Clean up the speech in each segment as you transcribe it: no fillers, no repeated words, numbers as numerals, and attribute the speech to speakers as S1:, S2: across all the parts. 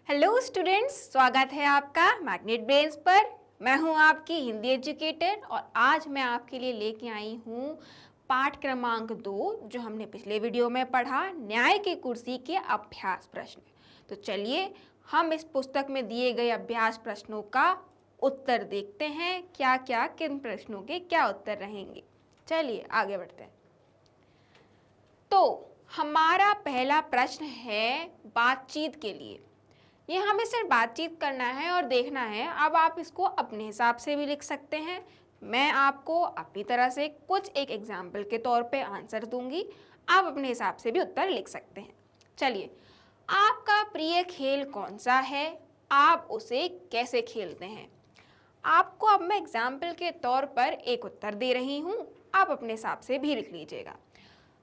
S1: Hello students, स्वागत है आपका मैग्नेट ब्रेन्स पर। मैं हूं आपकी हिंदी एजुकेटर और आज मैं आपके लिए लेके आई हूं पाठ क्रमांक 2 जो हमने पिछले वीडियो में पढ़ा, न्याय की कुर्सी के अभ्यास प्रश्न। तो चलिए हम इस पुस्तक में दिए गए अभ्यास प्रश्नों का उत्तर देखते हैं, क्या क्या किन प्रश्नों के क्या उत्तर रहेंगे। चलिए आगे बढ़ते हैं। तो हमारा पहला प्रश्न है बातचीत के लिए। ये हमें सिर्फ बातचीत करना है और देखना है। अब आप इसको अपने हिसाब से भी लिख सकते हैं। मैं आपको अपनी तरह से कुछ एक एग्जाम्पल के तौर पे आंसर दूंगी, आप अपने हिसाब से भी उत्तर लिख सकते हैं। चलिए, आपका प्रिय खेल कौन सा है, आप उसे कैसे खेलते हैं। आपको अब मैं एग्जाम्पल के तौर पर एक उत्तर दे रही हूँ, आप अपने हिसाब से भी लिख लीजिएगा।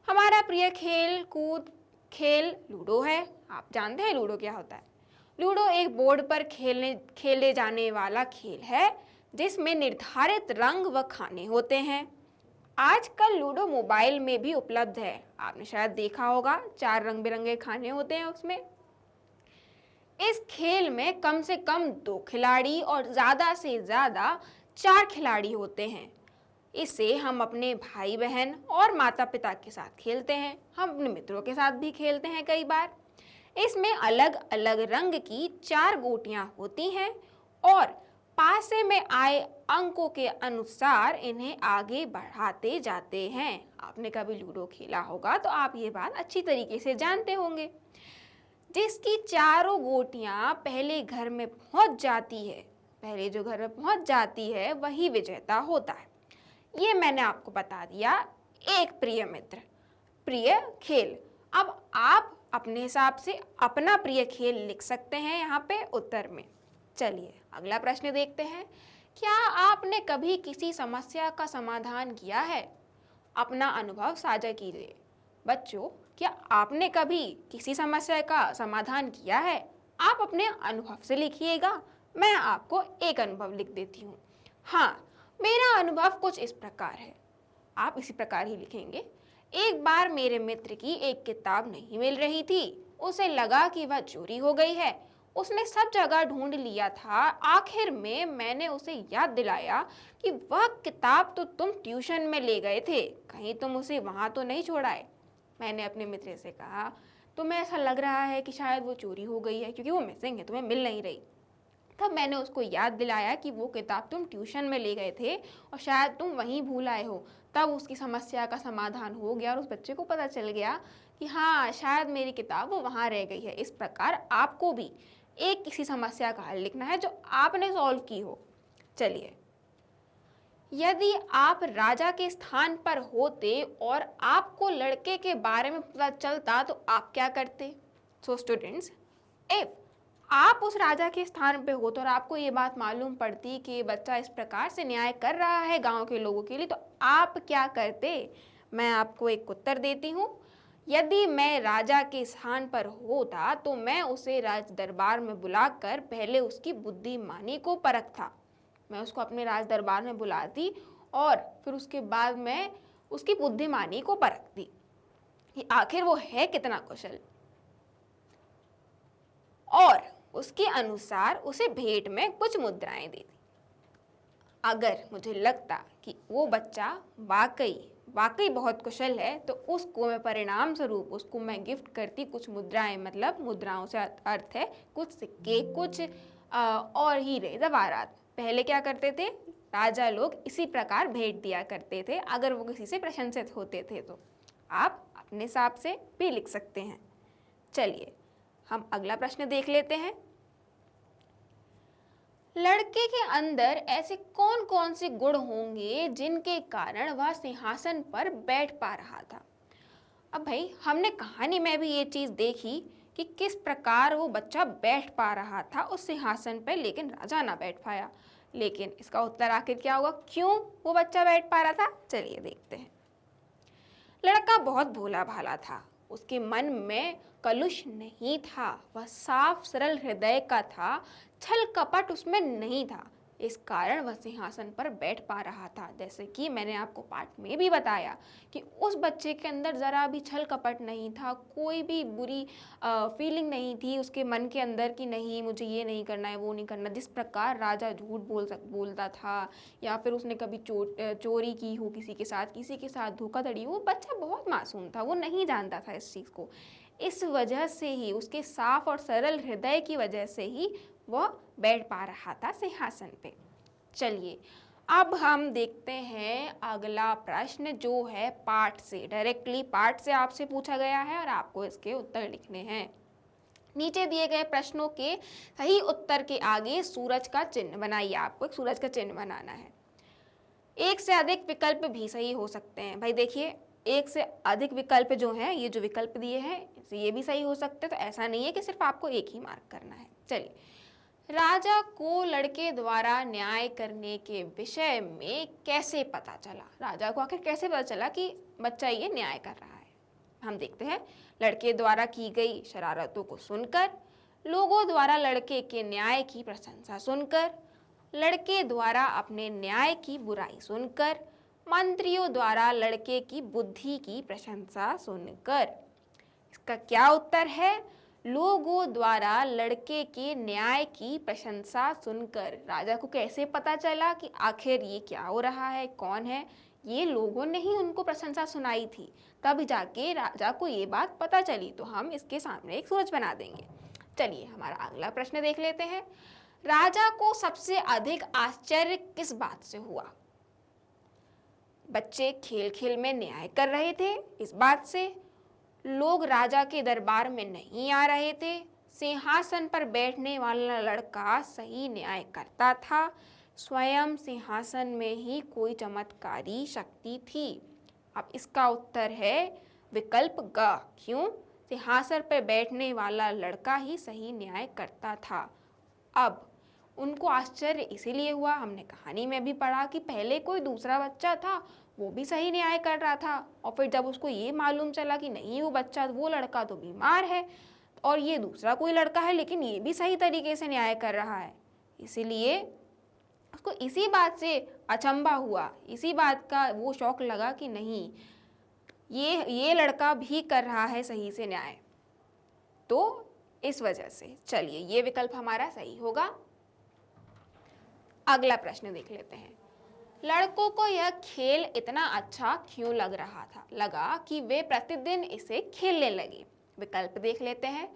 S1: हमारा प्रिय खेल लूडो है। आप जानते हैं लूडो क्या होता है। लूडो एक बोर्ड पर खेले जाने वाला खेल है जिसमें निर्धारित रंग व खाने होते हैं। आजकल लूडो मोबाइल में भी उपलब्ध है, आपने शायद देखा होगा, 4 रंग बिरंगे खाने होते हैं उसमें। इस खेल में कम से कम 2 खिलाड़ी और ज़्यादा से ज़्यादा 4 खिलाड़ी होते हैं। इसे हम अपने भाई बहन और माता पिता के साथ खेलते हैं, हम अपने मित्रों के साथ भी खेलते हैं कई बार। इसमें अलग अलग रंग की 4 गोटियां होती हैं और पासे में आए अंकों के अनुसार इन्हें आगे बढ़ाते जाते हैं। आपने कभी लूडो खेला होगा तो आप ये बात अच्छी तरीके से जानते होंगे। जिसकी चारों गोटियां पहले घर में पहुंच जाती है, पहले जो घर में पहुंच जाती है वही विजेता होता है। ये मैंने आपको बता दिया एक प्रिय मित्र, प्रिय खेल। अब आप अपने हिसाब से अपना प्रिय खेल लिख सकते हैं यहाँ पे उत्तर में। चलिए अगला प्रश्न देखते हैं। क्या आपने कभी किसी समस्या का समाधान किया है? अपना अनुभव साझा कीजिए। बच्चों, क्या आपने कभी किसी समस्या का समाधान किया है? आप अपने अनुभव से लिखिएगा। मैं आपको एक अनुभव लिख देती हूँ। हाँ, मेरा अनुभव कुछ इस प्रकार है। आप इसी प्रकार ही लिखेंगे। एक बार मेरे मित्र की एक किताब नहीं मिल रही थी। उसे लगा कि वह चोरी हो गई है। उसने सब जगह ढूंढ लिया था। आखिर में मैंने उसे याद दिलाया कि वह किताब तो तुम ट्यूशन में ले गए थे, कहीं तुम उसे वहां तो नहीं छोड़ाए। मैंने अपने मित्र से कहा, तुम्हें ऐसा लग रहा है कि शायद वो चोरी हो गई है क्योंकि वो मिसिंग है, तुम्हें मिल नहीं रही। तब मैंने उसको याद दिलाया कि वो किताब तुम ट्यूशन में ले गए थे और शायद तुम वहीं भूल आए हो। तब उसकी समस्या का समाधान हो गया और उस बच्चे को पता चल गया कि हाँ, शायद मेरी किताब वो वहाँ रह गई है। इस प्रकार आपको भी एक किसी समस्या का हल लिखना है जो आपने सॉल्व की हो। चलिए, यदि आप राजा के स्थान पर होते और आपको लड़के के बारे में पता चलता तो आप क्या करते? सो स्टूडेंट्स, इफ आप उस राजा के स्थान पे हो तो और आपको ये बात मालूम पड़ती कि बच्चा इस प्रकार से न्याय कर रहा है गांव के लोगों के लिए, तो आप क्या करते? मैं आपको एक उत्तर देती हूँ। यदि मैं राजा के स्थान पर होता तो मैं उसे राज दरबार में बुलाकर पहले उसकी बुद्धिमानी को परखता। मैं उसको अपने राज दरबार में बुलाती और फिर उसके बाद मैं उसकी बुद्धिमानी को परखती कि आखिर वो है कितना कुशल, और उसके अनुसार उसे भेंट में कुछ मुद्राएं देती। अगर मुझे लगता कि वो बच्चा वाकई बहुत कुशल है तो उसको मैं परिणाम स्वरूप उसको मैं गिफ्ट करती कुछ मुद्राएं, मतलब मुद्राओं से अर्थ है कुछ सिक्के, कुछ और हीरे जवाहरात। पहले क्या करते थे राजा लोग, इसी प्रकार भेंट दिया करते थे अगर वो किसी से प्रशंसित होते थे। तो आप अपने हिसाब से भी लिख सकते हैं। चलिए हम अगला प्रश्न देख लेते हैं। लड़के के अंदर ऐसे कौन कौन से गुण होंगे जिनके कारण वह सिंहासन पर बैठ पा रहा था? अब भाई, हमने कहानी में भी ये चीज देखी कि किस प्रकार वो बच्चा बैठ पा रहा था उस सिंहासन पर, लेकिन राजा ना बैठ पाया। लेकिन इसका उत्तर आखिर क्या होगा, क्यों वो बच्चा बैठ पा रहा था? चलिए देखते हैं। लड़का बहुत भोला भाला था, उसके मन में कलुष नहीं था, वह साफ सरल हृदय का था, छल कपट उसमें नहीं था। इस कारण वह सिंहासन पर बैठ पा रहा था। जैसे कि मैंने आपको पाठ में भी बताया कि उस बच्चे के अंदर ज़रा भी छल कपट नहीं था, कोई भी बुरी फीलिंग नहीं थी उसके मन के अंदर कि नहीं मुझे ये नहीं करना है, वो नहीं करना। जिस प्रकार राजा झूठ बोलता था या फिर उसने कभी चोरी की हो किसी के साथ धोखाधड़ी हो, वो बच्चा बहुत मासूम था, वो नहीं जानता था इस चीज़ को। इस वजह से ही, उसके साफ और सरल हृदय की वजह से ही वह बैठ पा रहा था सिंहासन पे। चलिए अब हम देखते हैं अगला प्रश्न जो है पाठ से, डायरेक्टली पाठ से आपसे पूछा गया है और आपको इसके उत्तर लिखने हैं। नीचे दिए गए प्रश्नों के सही उत्तर के आगे सूरज का चिन्ह बनाइए। आपको एक सूरज का चिन्ह बनाना है। एक से अधिक विकल्प भी सही हो सकते हैं। भाई देखिए, एक से अधिक विकल्प जो हैं, ये जो विकल्प दिए हैं ये भी सही हो सकते हैं, तो ऐसा नहीं है कि सिर्फ आपको एक ही मार्क करना है। चलिए, राजा को लड़के द्वारा न्याय करने के विषय में कैसे पता चला? राजा को आखिर कैसे पता चला कि बच्चा ये न्याय कर रहा है? हम देखते हैं, लड़के द्वारा की गई शरारतों को सुनकर, लोगों द्वारा लड़के के न्याय की प्रशंसा सुनकर, लड़के द्वारा अपने न्याय की बुराई सुनकर, मंत्रियों द्वारा लड़के की बुद्धि की प्रशंसा सुनकर। इसका क्या उत्तर है? लोगों द्वारा लड़के के न्याय की प्रशंसा सुनकर। राजा को कैसे पता चला कि आखिर ये क्या हो रहा है, कौन है? ये लोगों ने ही उनको प्रशंसा सुनाई थी, तब जाके राजा को ये बात पता चली। तो हम इसके सामने एक सूरज बना देंगे। चलिए हमारा अगला प्रश्न देख लेते हैं। राजा को सबसे अधिक आश्चर्य किस बात से हुआ? बच्चे खेल खेल में न्याय कर रहे थे, इस बात से। लोग राजा के दरबार में नहीं आ रहे थे। सिंहासन पर बैठने वाला लड़का सही न्याय करता था। स्वयं सिंहासन में ही कोई चमत्कारी शक्ति थी। अब इसका उत्तर है विकल्प ग। क्यों? सिंहासन पर बैठने वाला लड़का ही सही न्याय करता था। अब उनको आश्चर्य इसीलिए हुआ, हमने कहानी में भी पढ़ा कि पहले कोई दूसरा बच्चा था, वो भी सही न्याय कर रहा था, और फिर जब उसको ये मालूम चला कि नहीं वो लड़का तो बीमार है और ये दूसरा कोई लड़का है लेकिन ये भी सही तरीके से न्याय कर रहा है, इसीलिए उसको इसी बात से अचंभा हुआ, इसी बात का वो शौक लगा कि नहीं ये लड़का भी कर रहा है सही से न्याय। तो इस वजह से चलिए ये विकल्प हमारा सही होगा। अगला प्रश्न देख लेते हैं। लड़कों को यह खेल इतना अच्छा क्यों लगा कि वे प्रतिदिन इसे खेलने लगे? विकल्प देख लेते हैं।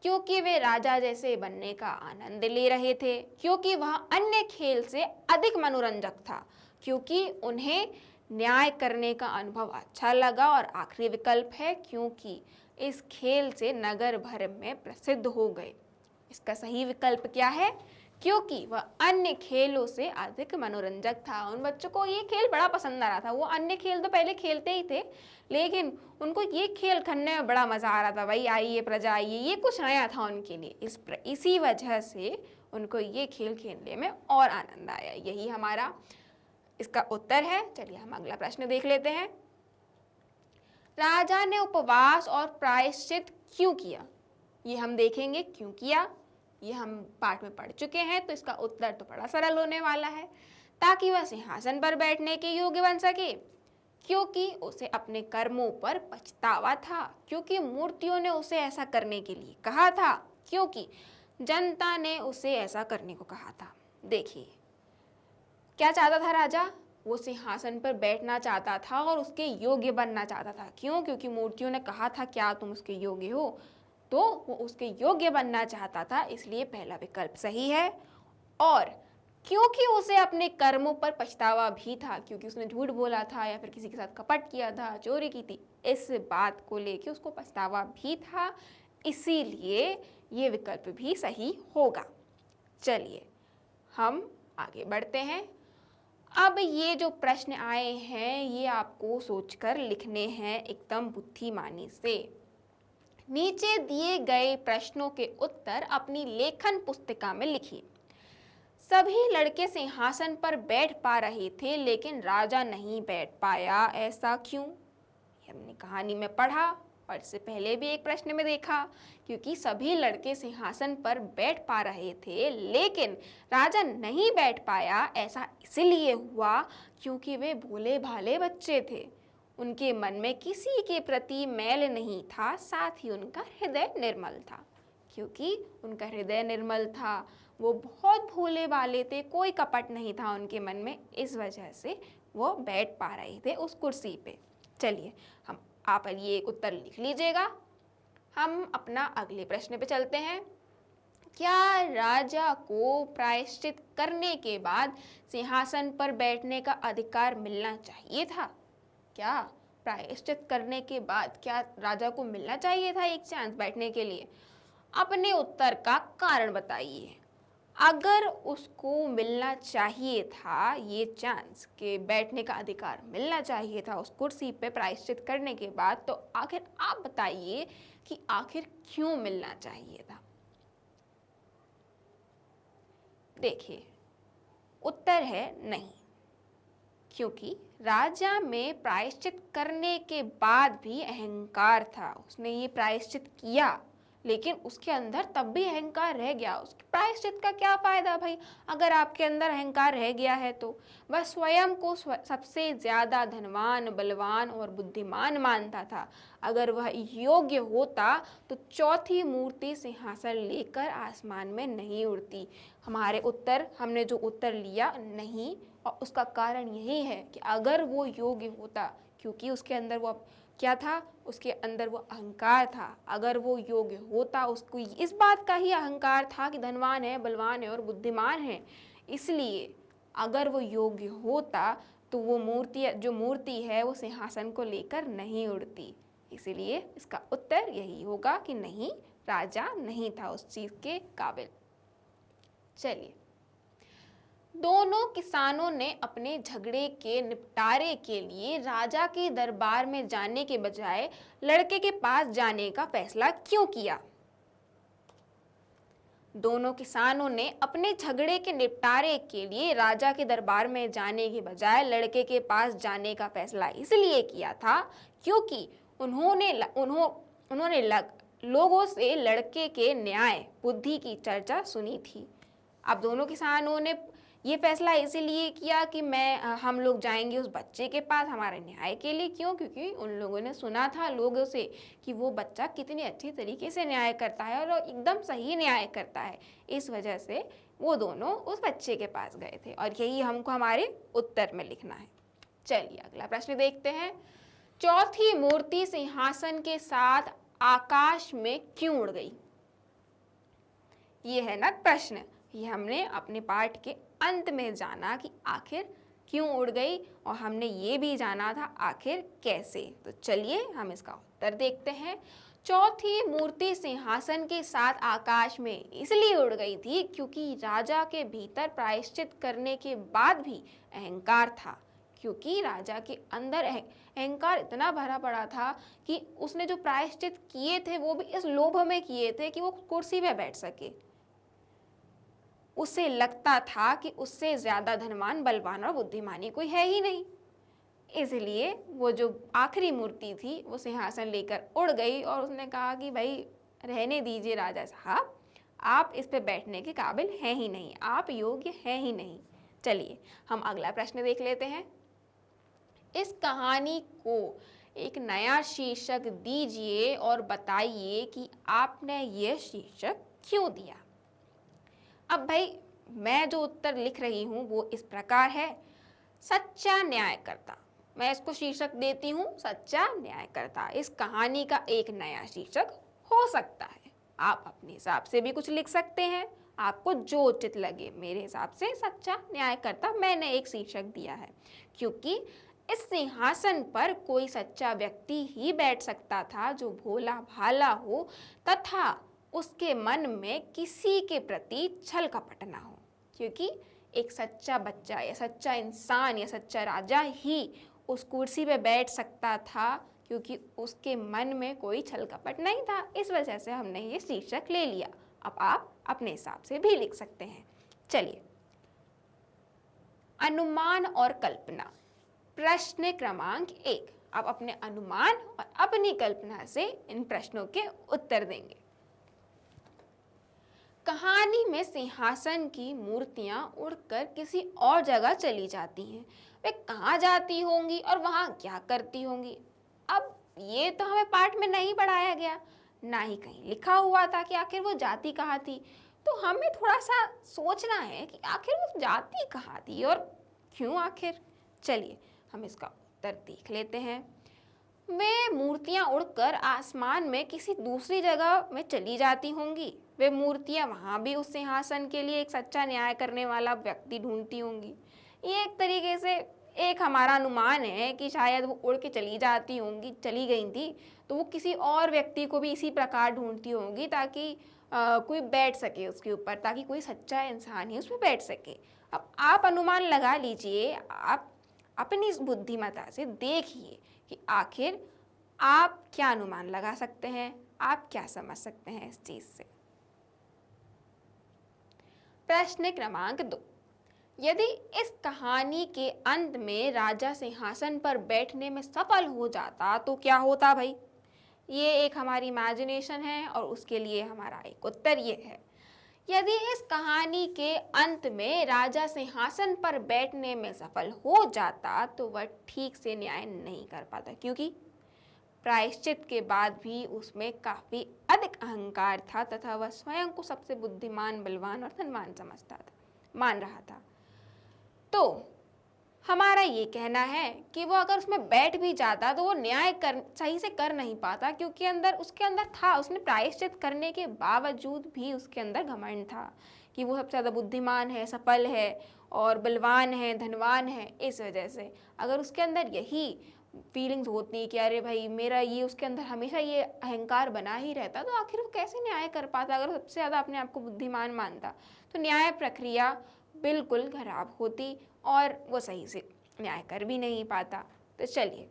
S1: क्योंकि वे राजा जैसे बनने का आनंद ले रहे थे, क्योंकि वह अन्य खेल से अधिक मनोरंजक था, क्योंकि उन्हें न्याय करने का अनुभव अच्छा लगा, और आखिरी विकल्प है क्योंकि इस खेल से नगर भर में प्रसिद्ध हो गए। इसका सही विकल्प क्या है? क्योंकि वह अन्य खेलों से अधिक मनोरंजक था। उन बच्चों को ये खेल बड़ा पसंद आ रहा था। वो अन्य खेल तो पहले खेलते ही थे, लेकिन उनको ये खेल खेलने में बड़ा मज़ा आ रहा था। भाई आइए प्रजा आइए, ये कुछ नया था उनके लिए। इसी वजह से उनको ये खेल खेलने में और आनंद आया। यही हमारा इसका उत्तर है। चलिए हम अगला प्रश्न देख लेते हैं। राजा ने उपवास और प्रायश्चित क्यों किया? ये हम देखेंगे क्यों किया। ये हम पाठ में पढ़ चुके हैं, तो इसका उत्तर तो बड़ा सरल होने वाला है। ताकि वह सिंहासन पर बैठने के योग्य बन सके, क्योंकि उसे अपने कर्मों पर पछतावा था, क्योंकि मूर्तियों ने उसे ऐसा करने के लिए कहा था, क्योंकि जनता ने उसे ऐसा करने को कहा था। देखिए क्या चाहता था राजा? वो सिंहासन पर बैठना चाहता था और उसके योग्य बनना चाहता था। क्यों? क्योंकि मूर्तियों ने कहा था क्या तुम उसके योग्य हो, तो वो उसके योग्य बनना चाहता था, इसलिए पहला विकल्प सही है। और क्योंकि उसे अपने कर्मों पर पछतावा भी था, क्योंकि उसने झूठ बोला था या फिर किसी के साथ कपट किया था, चोरी की थी, इस बात को लेके उसको पछतावा भी था, इसीलिए ये विकल्प भी सही होगा। चलिए हम आगे बढ़ते हैं। अब ये जो प्रश्न आए हैं ये आपको सोचकर लिखने हैं एकदम बुद्धिमानी से। नीचे दिए गए प्रश्नों के उत्तर अपनी लेखन पुस्तिका में लिखिए। सभी लड़के सिंहासन पर बैठ पा रहे थे लेकिन राजा नहीं बैठ पाया, ऐसा क्यों? हमने कहानी में पढ़ा और इससे पहले भी एक प्रश्न में देखा, क्योंकि सभी लड़के सिंहासन पर बैठ पा रहे थे लेकिन राजा नहीं बैठ पाया। ऐसा इसलिए हुआ क्योंकि वे भोले भाले बच्चे थे। उनके मन में किसी के प्रति मैल नहीं था, साथ ही उनका हृदय निर्मल था। क्योंकि उनका हृदय निर्मल था, वो बहुत भोले भाले थे, कोई कपट नहीं था उनके मन में, इस वजह से वो बैठ पा रहे थे उस कुर्सी पे। चलिए आप ये उत्तर लिख लीजिएगा। हम अपना अगले प्रश्न पे चलते हैं। क्या राजा को प्रायश्चित करने के बाद सिंहासन पर बैठने का अधिकार मिलना चाहिए था? क्या प्रायश्चित करने के बाद क्या राजा को मिलना चाहिए था एक चांस बैठने के लिए? अपने उत्तर का कारण बताइए। अगर उसको मिलना चाहिए था ये चांस कि बैठने का अधिकार मिलना चाहिए था उस कुर्सी पे प्रायश्चित करने के बाद, तो आखिर आप बताइए कि आखिर क्यों मिलना चाहिए था? देखिए, उत्तर है नहीं, क्योंकि राजा में प्रायश्चित करने के बाद भी अहंकार था। उसने ये प्रायश्चित किया लेकिन उसके अंदर तब भी अहंकार रह गया। उसके प्रायश्चित का क्या फायदा भाई, अगर आपके अंदर अहंकार रह गया है तो। वह स्वयं को सबसे ज्यादा धनवान, बलवान और बुद्धिमान मानता था। अगर वह योग्य होता तो चौथी मूर्ति सिंहासन लेकर आसमान में नहीं उड़ती। हमने जो उत्तर लिया नहीं, और उसका कारण यही है कि अगर वो योग्य होता, क्योंकि उसके अंदर वो क्या था, उसके अंदर वो अहंकार था। अगर वो योग्य होता, उसको इस बात का ही अहंकार था कि धनवान है, बलवान है और बुद्धिमान है, इसलिए अगर वो योग्य होता तो वो मूर्ति है वो सिंहासन को लेकर नहीं उड़ती। इसीलिए इसका उत्तर यही होगा कि नहीं, राजा नहीं था उस चीज के काबिल। चलिए, दोनों किसानों ने अपने झगड़े के निपटारे के लिए राजा के दरबार में जाने के बजाय लड़के के पास जाने का फैसला क्यों किया? दोनों किसानों ने अपने झगड़े के निपटारे के लिए राजा के दरबार में जाने के बजाय लड़के के पास जाने का फैसला इसलिए किया था क्योंकि उन्होंने लोगों से लड़के के न्याय बुद्धि की चर्चा सुनी थी। अब दोनों किसानों ने ये फैसला इसीलिए किया कि हम लोग जाएंगे उस बच्चे के पास हमारे न्याय के लिए। क्यों? क्योंकि उन लोगों ने सुना था लोगों से कि वो बच्चा कितनी अच्छी तरीके से न्याय करता है और एकदम सही न्याय करता है। इस वजह से वो दोनों उस बच्चे के पास गए थे और यही हमको हमारे उत्तर में लिखना है। चलिए अगला प्रश्न देखते हैं। चौथी मूर्ति सिंहासन के साथ आकाश में क्यों उड़ गई? ये है ना प्रश्न। ये हमने अपने पाठ के अंत में जाना कि आखिर क्यों उड़ गई, और हमने ये भी जाना था आखिर कैसे। तो चलिए हम इसका उत्तर देखते हैं। चौथी मूर्ति सिंहासन के साथ आकाश में इसलिए उड़ गई थी क्योंकि राजा के भीतर प्रायश्चित करने के बाद भी अहंकार था। क्योंकि राजा के अंदर अहंकार इतना भरा पड़ा था कि उसने जो प्रायश्चित किए थे वो भी इस लोभ में किए थे कि वो कुर्सी पे बैठ सके। उसे लगता था कि उससे ज्यादा धनवान, बलवान और बुद्धिमानी कोई है ही नहीं। इसलिए वो जो आखिरी मूर्ति थी वो सिंहासन लेकर उड़ गई और उसने कहा कि भाई रहने दीजिए राजा साहब, आप इस पे बैठने के काबिल हैं ही नहीं, आप योग्य हैं ही नहीं। चलिए हम अगला प्रश्न देख लेते हैं। इस कहानी को एक नया शीर्षक दीजिए और बताइए कि आपने यह शीर्षक क्यों दिया। अब भाई मैं जो उत्तर लिख रही हूँ वो इस प्रकार है, सच्चा न्यायकर्ता। मैं इसको शीर्षक देती हूँ सच्चा न्यायकर्ता। इस कहानी का एक नया शीर्षक हो सकता है। आप अपने हिसाब से भी कुछ लिख सकते हैं, आपको जो उचित लगे। मेरे हिसाब से सच्चा न्यायकर्ता मैंने एक शीर्षक दिया है क्योंकि इस सिंहासन पर कोई सच्चा व्यक्ति ही बैठ सकता था जो भोला भाला हो तथा उसके मन में किसी के प्रति छल कपट ना हो। क्योंकि एक सच्चा बच्चा या सच्चा इंसान या सच्चा राजा ही उस कुर्सी पे बैठ सकता था क्योंकि उसके मन में कोई छल कपट नहीं था। इस वजह से हमने ये शीर्षक ले लिया। अब आप अपने हिसाब से भी लिख सकते हैं। चलिए, अनुमान और कल्पना। प्रश्न क्रमांक 1, आप अपने अनुमान और अपनी कल्पना से इन प्रश्नों के उत्तर देंगे। कहानी में सिंहासन की मूर्तियां उड़कर किसी और जगह चली जाती हैं। वे कहाँ जाती होंगी और वहां क्या करती होंगी? अब ये तो हमें पाठ में नहीं पढ़ाया गया, ना ही कहीं लिखा हुआ था कि आखिर वो जाती कहाँ थी। तो हमें थोड़ा सा सोचना है कि आखिर वो जाती कहाँ थी और क्यों आखिर। चलिए हम इसका उत्तर देख लेते हैं। वे मूर्तियां उड़कर आसमान में किसी दूसरी जगह में चली जाती होंगी। वे मूर्तियां वहां भी उस सिंहासन के लिए एक सच्चा न्याय करने वाला व्यक्ति ढूंढती होंगी। ये एक तरीके से एक हमारा अनुमान है कि शायद वो उड़ के चली जाती होंगी, चली गई थी तो वो किसी और व्यक्ति को भी इसी प्रकार ढूंढती होंगी ताकि कोई बैठ सके उसके ऊपर, ताकि कोई सच्चा इंसान ही उसमें बैठ सके। अब आप अनुमान लगा लीजिए, आप अपनी इस बुद्धिमत्ता से देखिए कि आखिर आप क्या अनुमान लगा सकते हैं, आप क्या समझ सकते हैं इस चीज से। प्रश्न क्रमांक 2, यदि इस कहानी के अंत में राजा सिंहासन पर बैठने में सफल हो जाता तो क्या होता भाई? ये एक हमारी इमेजिनेशन है और उसके लिए हमारा एक उत्तर ये है। यदि इस कहानी के अंत में राजा सिंहासन पर बैठने में सफल हो जाता तो वह ठीक से न्याय नहीं कर पाता, क्योंकि प्रायश्चित के बाद भी उसमें काफी अधिक अहंकार था तथा वह स्वयं को सबसे बुद्धिमान, बलवान और धनवान समझता था, मान रहा था। तो हमारा ये कहना है कि वो अगर उसमें बैठ भी जाता तो वो न्याय सही से कर नहीं पाता, क्योंकि उसके अंदर था, उसने प्रायश्चित करने के बावजूद भी उसके अंदर घमंड था कि वो सबसे ज़्यादा बुद्धिमान है, सफल है और बलवान है, धनवान है। इस वजह से अगर उसके अंदर यही फीलिंग्स होती कि अरे भाई मेरा ये, उसके अंदर हमेशा ये अहंकार बना ही रहता, तो आखिर वो कैसे न्याय कर पाता? अगर सबसे ज़्यादा अपने आप को बुद्धिमान मानता तो न्याय प्रक्रिया बिल्कुल खराब होती और वो सही से न्याय कर भी नहीं पाता। तो चलिए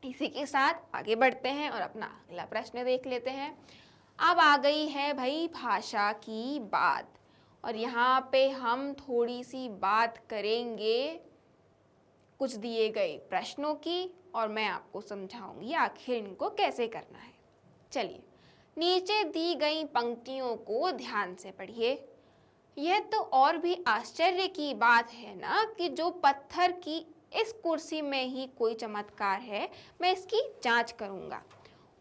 S1: इसी के साथ आगे बढ़ते हैं और अपना अगला प्रश्न देख लेते हैं। अब आ गई है भाई भाषा की बात, और यहाँ पे हम थोड़ी सी बात करेंगे कुछ दिए गए प्रश्नों की और मैं आपको समझाऊंगी आखिर इनको कैसे करना है। चलिए नीचे दी गई पंक्तियों को ध्यान से पढ़िए। यह तो और भी आश्चर्य की बात है ना कि जो पत्थर की इस कुर्सी में ही कोई चमत्कार है, मैं इसकी जांच करूंगा।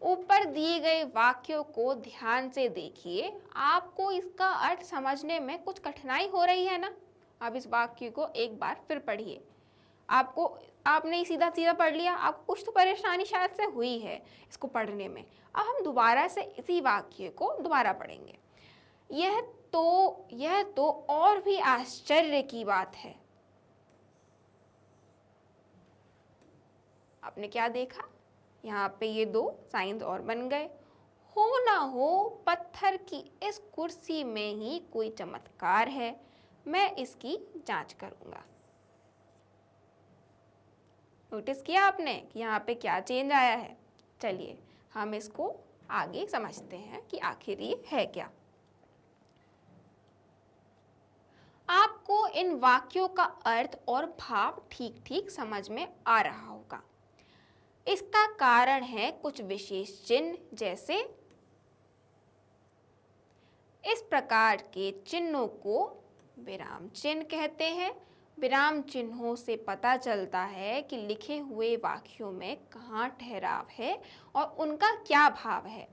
S1: ऊपर दिए गए वाक्यों को ध्यान से देखिए, आपको इसका अर्थ समझने में कुछ कठिनाई हो रही है ना? अब इस वाक्य को एक बार फिर पढ़िए। आपने सीधा सीधा पढ़ लिया, आपको कुछ तो परेशानी शायद से हुई है इसको पढ़ने में। अब हम दोबारा से इसी वाक्य को दोबारा पढ़ेंगे। यह तो और भी आश्चर्य की बात है। आपने क्या देखा? यहाँ पे ये दो साइंस और बन गए। हो ना हो पत्थर की इस कुर्सी में ही कोई चमत्कार है, मैं इसकी जांच करूंगा। नोटिस किया आपने कि यहाँ पे क्या चेंज आया है? चलिए हम इसको आगे समझते हैं कि आखिर ये है क्या। आपको इन वाक्यों का अर्थ और भाव ठीक ठीक समझ में आ रहा होगा। इसका कारण है कुछ विशेष चिन्ह, जैसे इस प्रकार के चिन्हों को विराम चिन्ह कहते हैं। विराम चिन्हों से पता चलता है कि लिखे हुए वाक्यों में कहाँ ठहराव है और उनका क्या भाव है।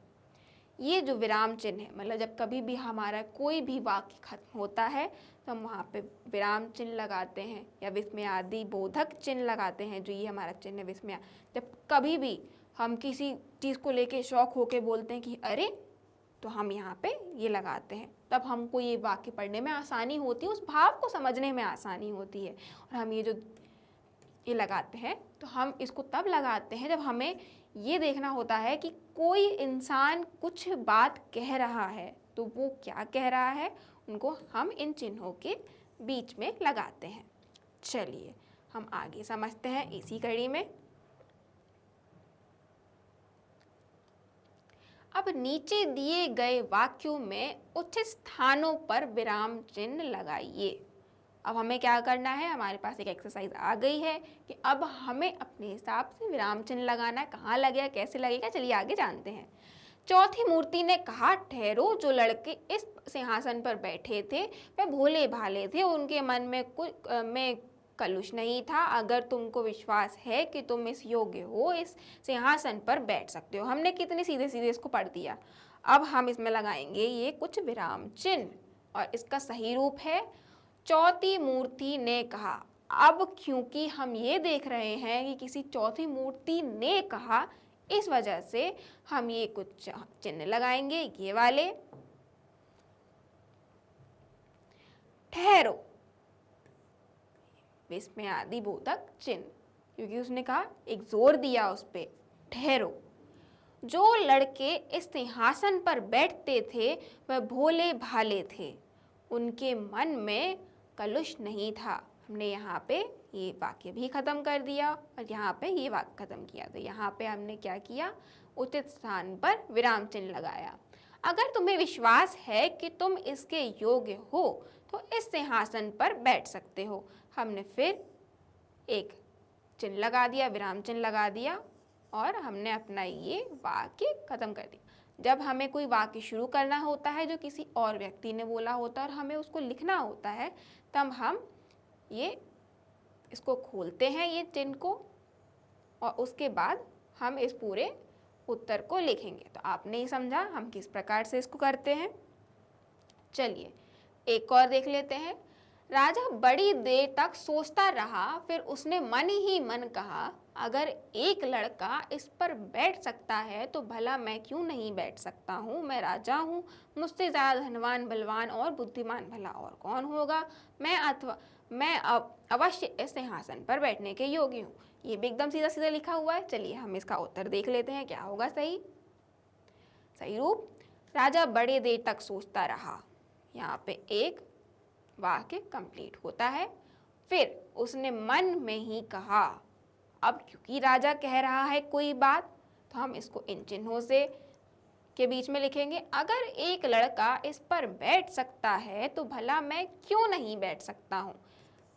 S1: ये जो विराम चिन्ह है, मतलब जब कभी भी हमारा कोई भी वाक्य खत्म होता है तो हम वहाँ पे विराम चिन्ह लगाते हैं या विस्मयादि बोधक चिन्ह लगाते हैं। जो ये हमारा चिन्ह है विस्मया, जब कभी भी हम किसी चीज़ को लेके शौक होके बोलते हैं कि अरे, तो हम यहाँ पे ये लगाते हैं, तब हमको ये वाक्य पढ़ने में आसानी होती है, उस भाव को समझने में आसानी होती है। और हम ये लगाते हैं तो हम इसको तब लगाते हैं जब हमें ये देखना होता है कि कोई इंसान कुछ बात कह रहा है, तो वो क्या कह रहा है उनको हम इन चिन्हों के बीच में लगाते हैं। चलिए हम आगे समझते हैं इसी कड़ी में। अब नीचे दिए गए वाक्यों में उचित स्थानों पर विराम चिन्ह लगाइए। अब हमें क्या करना है, हमारे पास एक एक्सरसाइज आ गई है कि अब हमें अपने हिसाब से विराम चिन्ह लगाना है। कहाँ लगेगा, कैसे लगेगा, चलिए आगे जानते हैं। चौथी मूर्ति ने कहा, ठहरो, जो लड़के इस सिंहासन पर बैठे थे वे भोले भाले थे, उनके मन में कुछ में कलुष नहीं था। अगर तुमको विश्वास है कि तुम इस योग्य हो, इस सिंहासन पर बैठ सकते हो। हमने कितने सीधे सीधे इसको पढ़ दिया। अब हम इसमें लगाएंगे ये कुछ विराम चिन्ह, और इसका सही रूप है, चौथी मूर्ति ने कहा। अब क्योंकि हम ये देख रहे हैं कि किसी चौथी मूर्ति ने कहा, इस वजह से हम ये कुछ चिन्ह लगाएंगे, ये वाले। ठहरो, इसमें आदि बोधक चिन्ह, क्योंकि उसने कहा, एक जोर दिया उस पे, ठहरो। जो लड़के इस सिंहासन पर बैठते थे वह भोले भाले थे, उनके मन में कलुष नहीं था। हमने यहाँ पे ये वाक्य भी खत्म कर दिया और यहाँ पे ये वाक्य खत्म किया। तो यहाँ पे हमने क्या किया, उचित स्थान पर विराम चिन्ह लगाया। अगर तुम्हें विश्वास है कि तुम इसके योग्य हो तो इस सिंहासन पर बैठ सकते हो। हमने फिर एक चिन्ह लगा दिया, विराम चिन्ह लगा दिया, और हमने अपना ये वाक्य खत्म कर दिया। जब हमें कोई वाक्य शुरू करना होता है जो किसी और व्यक्ति ने बोला होता है और हमें उसको लिखना होता है, तब हम ये इसको खोलते हैं, ये चिन्ह को, और उसके बाद हम इस पूरे उत्तर को लिखेंगे। तो आपने ही समझा हम किस प्रकार से इसको करते हैं। चलिए एक और देख लेते हैं। राजा बड़ी देर तक सोचता रहा, फिर उसने मन ही मन कहा, अगर एक लड़का इस पर बैठ सकता है तो भला मैं क्यों नहीं बैठ सकता हूँ। मैं राजा हूँ, मुझसे ज़्यादा धनवान, बलवान और बुद्धिमान भला और कौन होगा। मैं अवश्य इस सिंहासन पर बैठने के योग्य हूँ। ये भी एकदम सीधा सीधा लिखा हुआ है। चलिए हम इसका उत्तर देख लेते हैं, क्या होगा सही। सही रूप, राजा बड़े देर तक सोचता रहा, यहाँ पे एक वाक्य कंप्लीट होता है। फिर उसने मन में ही कहा। अब क्योंकि राजा कह रहा है कोई बात, तो हम इसको इन चिन्हों से के बीच में लिखेंगे। अगर एक लड़का इस पर बैठ सकता है तो भला मैं क्यों नहीं बैठ सकता हूँ।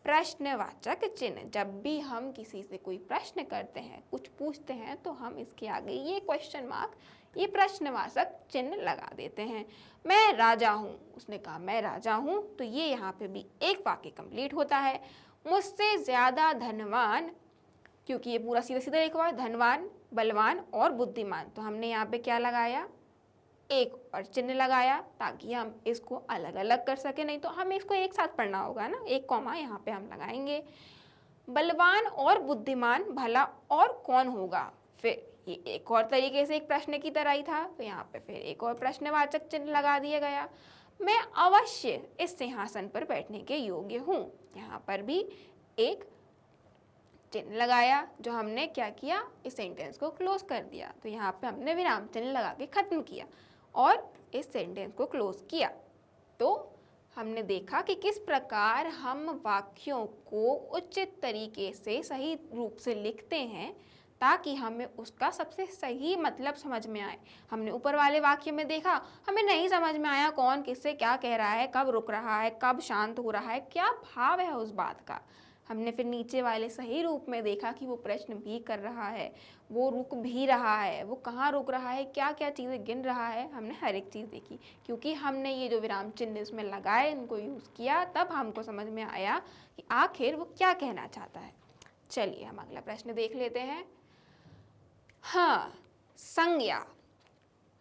S1: प्रश्नवाचक चिन्ह, जब भी हम किसी से कोई प्रश्न करते हैं, कुछ पूछते हैं, तो हम इसके आगे ये क्वेश्चन मार्क, ये प्रश्नवाचक चिन्ह लगा देते हैं। मैं राजा हूँ, उसने कहा मैं राजा हूँ, तो ये यहाँ पे भी एक वाक्य कंप्लीट होता है। मुझसे ज़्यादा धनवान, क्योंकि ये पूरा सीधा सीधा लिखा हुआ है, धनवान, बलवान और बुद्धिमान, तो हमने यहाँ पे क्या लगाया, एक और चिन्ह लगाया, ताकि हम इसको अलग अलग कर सके। नहीं तो हमें इसको एक साथ पढ़ना होगा ना, एक कॉमा यहाँ पे हम लगाएंगे। बलवान और बुद्धिमान भला और कौन होगा। फिर ये एक और तरीके से एक प्रश्न की तरह ही था, तो यहाँ पे फिर एक और प्रश्नवाचक चिन्ह लगा दिया गया। मैं अवश्य इस सिंहासन पर बैठने के योग्य हूँ, यहाँ पर भी एक चिन्ह लगाया, जो हमने क्या किया, इस सेंटेंस को क्लोज कर दिया। तो यहाँ पे हमने विराम चिन्ह लगा के खत्म किया और इस सेंटेंस को क्लोज किया। तो हमने देखा कि किस प्रकार हम वाक्यों को उचित तरीके से सही रूप से लिखते हैं, ताकि हमें उसका सबसे सही मतलब समझ में आए। हमने ऊपर वाले वाक्य में देखा, हमें नहीं समझ में आया कौन किससे क्या कह रहा है, कब रुक रहा है, कब शांत हो रहा है, क्या भाव है उस बात का। हमने फिर नीचे वाले सही रूप में देखा कि वो प्रश्न भी कर रहा है, वो रुक भी रहा है, वो कहाँ रुक रहा है, क्या क्या चीज़ें गिन रहा है। हमने हर एक चीज़ देखी, क्योंकि हमने ये जो विराम चिन्ह इसमें लगाए, इनको यूज़ किया, तब हमको समझ में आया कि आखिर वो क्या कहना चाहता है। चलिए हम अगला प्रश्न देख लेते हैं। हाँ, संज्ञा।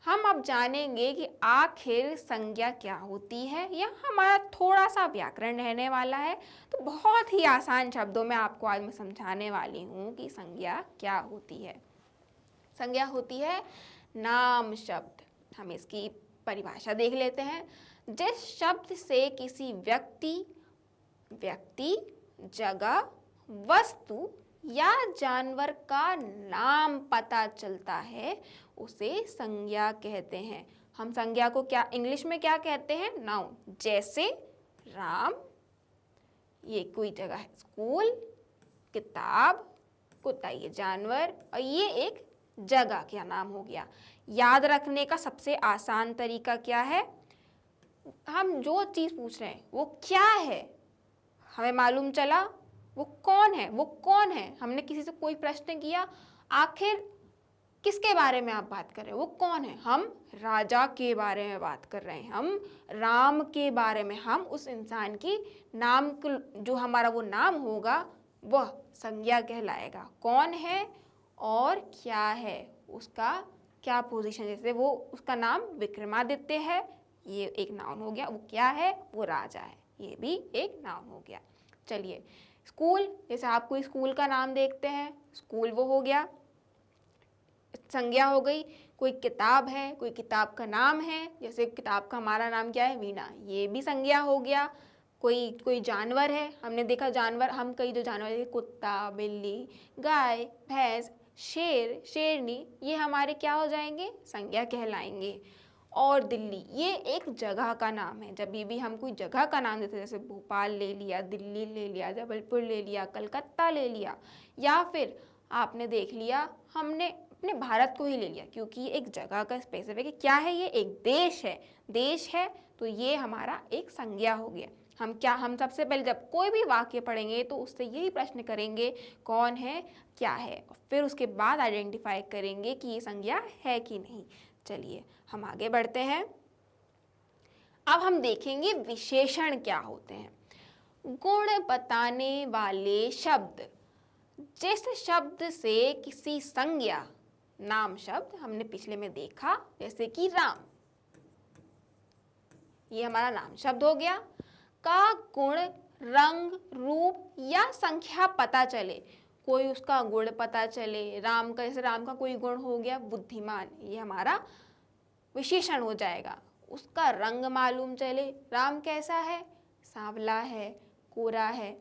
S1: हम अब जानेंगे कि आखिर संज्ञा क्या होती है। यह हमारा थोड़ा सा व्याकरण रहने वाला है, तो बहुत ही आसान शब्दों में आपको आज मैं समझाने वाली हूँ कि संज्ञा क्या होती है। संज्ञा होती है नाम शब्द। हम इसकी परिभाषा देख लेते हैं। जिस शब्द से किसी व्यक्ति, जगह, वस्तु या जानवर का नाम पता चलता है, उसे संज्ञा कहते हैं। हम संज्ञा को क्या इंग्लिश में क्या कहते हैं, नाउन। जैसे राम, ये कोई जगह है, स्कूल, किताब, कुत्ता ये जानवर, और ये एक जगह क्या नाम हो गया। याद रखने का सबसे आसान तरीका क्या है, हम जो चीज़ पूछ रहे हैं वो क्या है, हमें मालूम चला वो कौन है, वो कौन है। हमने किसी से कोई प्रश्न किया, आखिर किसके बारे में आप बात कर रहे हैं, वो कौन है? हम राजा के बारे में बात कर रहे हैं, हम राम के बारे में। हम उस इंसान की नाम जो हमारा वो नाम होगा वह संज्ञा कहलाएगा। कौन है और क्या है, उसका क्या पोजीशन। जैसे वो उसका नाम विक्रमादित्य है, ये एक नाउन हो गया। वो क्या है, वो राजा है, ये भी एक नाउन हो गया। चलिए स्कूल, जैसे आप कोई स्कूल का नाम देखते हैं, स्कूल वो हो गया, संज्ञा हो गई। कोई किताब है, कोई किताब का नाम है, जैसे किताब का हमारा नाम क्या है, वीणा, ये भी संज्ञा हो गया। कोई जानवर है, हमने देखा जानवर, हम कई जो जानवर जैसे कुत्ता, बिल्ली, गाय, भैंस, शेर, शेरनी, ये हमारे क्या हो जाएंगे, संज्ञा कहलाएंगे। और दिल्ली, ये एक जगह का नाम है। जब भी हम कोई जगह का नाम देते हैं, जैसे भोपाल ले लिया, दिल्ली ले लिया, जबलपुर ले लिया, कलकत्ता ले लिया, या फिर आपने देख लिया हमने अपने भारत को ही ले लिया, क्योंकि ये एक जगह का स्पेसिफिक क्या है, ये एक देश है। देश है तो ये हमारा एक संज्ञा हो गया। हम सबसे पहले जब कोई भी वाक्य पढ़ेंगे तो उससे यही प्रश्न करेंगे, कौन है, क्या है, फिर उसके बाद आइडेंटिफाई करेंगे कि ये संज्ञा है कि नहीं। चलिए हम आगे बढ़ते हैं। अब हम देखेंगे विशेषण क्या होते हैं। गुण बताने वाले शब्द, जिस शब्द से किसी संज्ञा, नाम शब्द हमने पिछले में देखा, जैसे कि राम, ये हमारा नाम शब्द हो गया, का गुण, रंग, रूप या संख्या पता चले। कोई उसका गुण पता चले, राम का, जैसे राम का कोई गुण हो गया बुद्धिमान, ये हमारा विशेषण हो जाएगा। उसका रंग मालूम चले, राम कैसा है, सांवला है, कोरा है,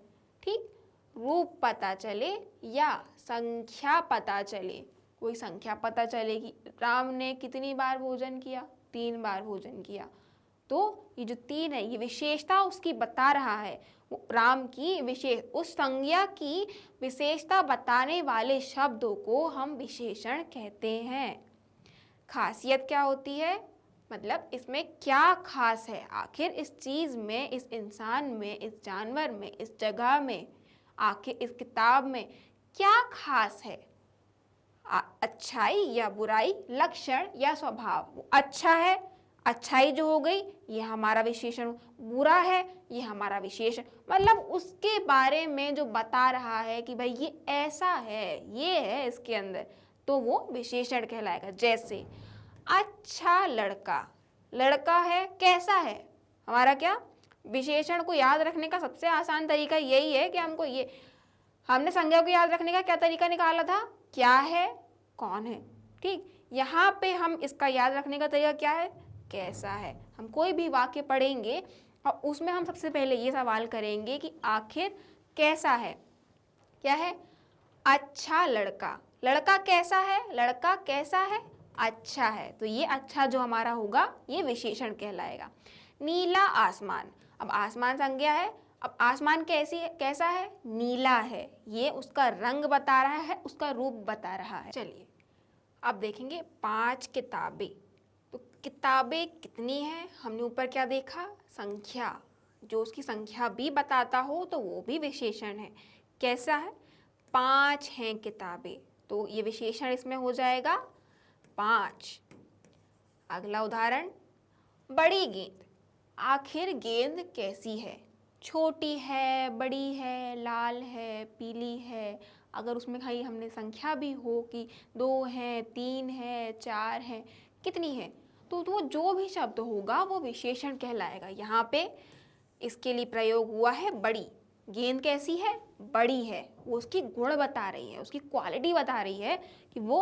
S1: ठीक। रूप पता चले या संख्या पता चले, कोई संख्या पता चले कि राम ने कितनी बार भोजन किया, 3 बार भोजन किया। तो ये जो 3 है, ये विशेषता उसकी बता रहा है, राम की विशेष, उस संज्ञा की विशेषता बताने वाले शब्दों को हम विशेषण कहते हैं। खासियत क्या होती है, मतलब इसमें क्या खास है, आखिर इस चीज़ में, इस इंसान में, इस जानवर में, इस जगह में, आखिर इस किताब में क्या खास है। अच्छाई या बुराई, लक्षण या स्वभाव। अच्छा है, अच्छाई जो हो गई ये हमारा विशेषण, बुरा है ये हमारा विशेषण, मतलब उसके बारे में जो बता रहा है कि भाई ये ऐसा है, ये है इसके अंदर, तो वो विशेषण कहलाएगा। जैसे अच्छा लड़का, लड़का है, कैसा है, हमारा क्या विशेषण को याद रखने का सबसे आसान तरीका यही है कि हमने संज्ञा को याद रखने का क्या तरीका निकाला था, क्या है, कौन है, ठीक। यहाँ पे हम इसका याद रखने का तरीका क्या है, कैसा है। हम कोई भी वाक्य पढ़ेंगे और उसमें हम सबसे पहले ये सवाल करेंगे कि आखिर कैसा है, क्या है, अच्छा लड़का, लड़का कैसा है, लड़का कैसा है, अच्छा है, तो ये अच्छा जो हमारा होगा ये विशेषण कहलाएगा। नीला आसमान, अब आसमान संज्ञा है, अब आसमान कैसा है, नीला है, ये उसका रंग बता रहा है, उसका रूप बता रहा है। चलिए अब देखेंगे 5 किताबें। तो किताबें कितनी हैं, हमने ऊपर क्या देखा, संख्या, जो उसकी संख्या भी बताता हो तो वो भी विशेषण है। कैसा है, 5 हैं किताबें, तो ये विशेषण इसमें हो जाएगा 5। अगला उदाहरण, बड़ी गेंद, आखिर गेंद कैसी है, छोटी है, बड़ी है, लाल है, पीली है। अगर उसमें कहीं हमने संख्या भी हो कि 2 है, 3 है, 4 है, कितनी है, तो वो जो भी शब्द होगा वो विशेषण कहलाएगा। यहाँ पे इसके लिए प्रयोग हुआ है बड़ी, गेंद कैसी है, बड़ी है, वो उसकी गुण बता रही है, उसकी क्वालिटी बता रही है कि वो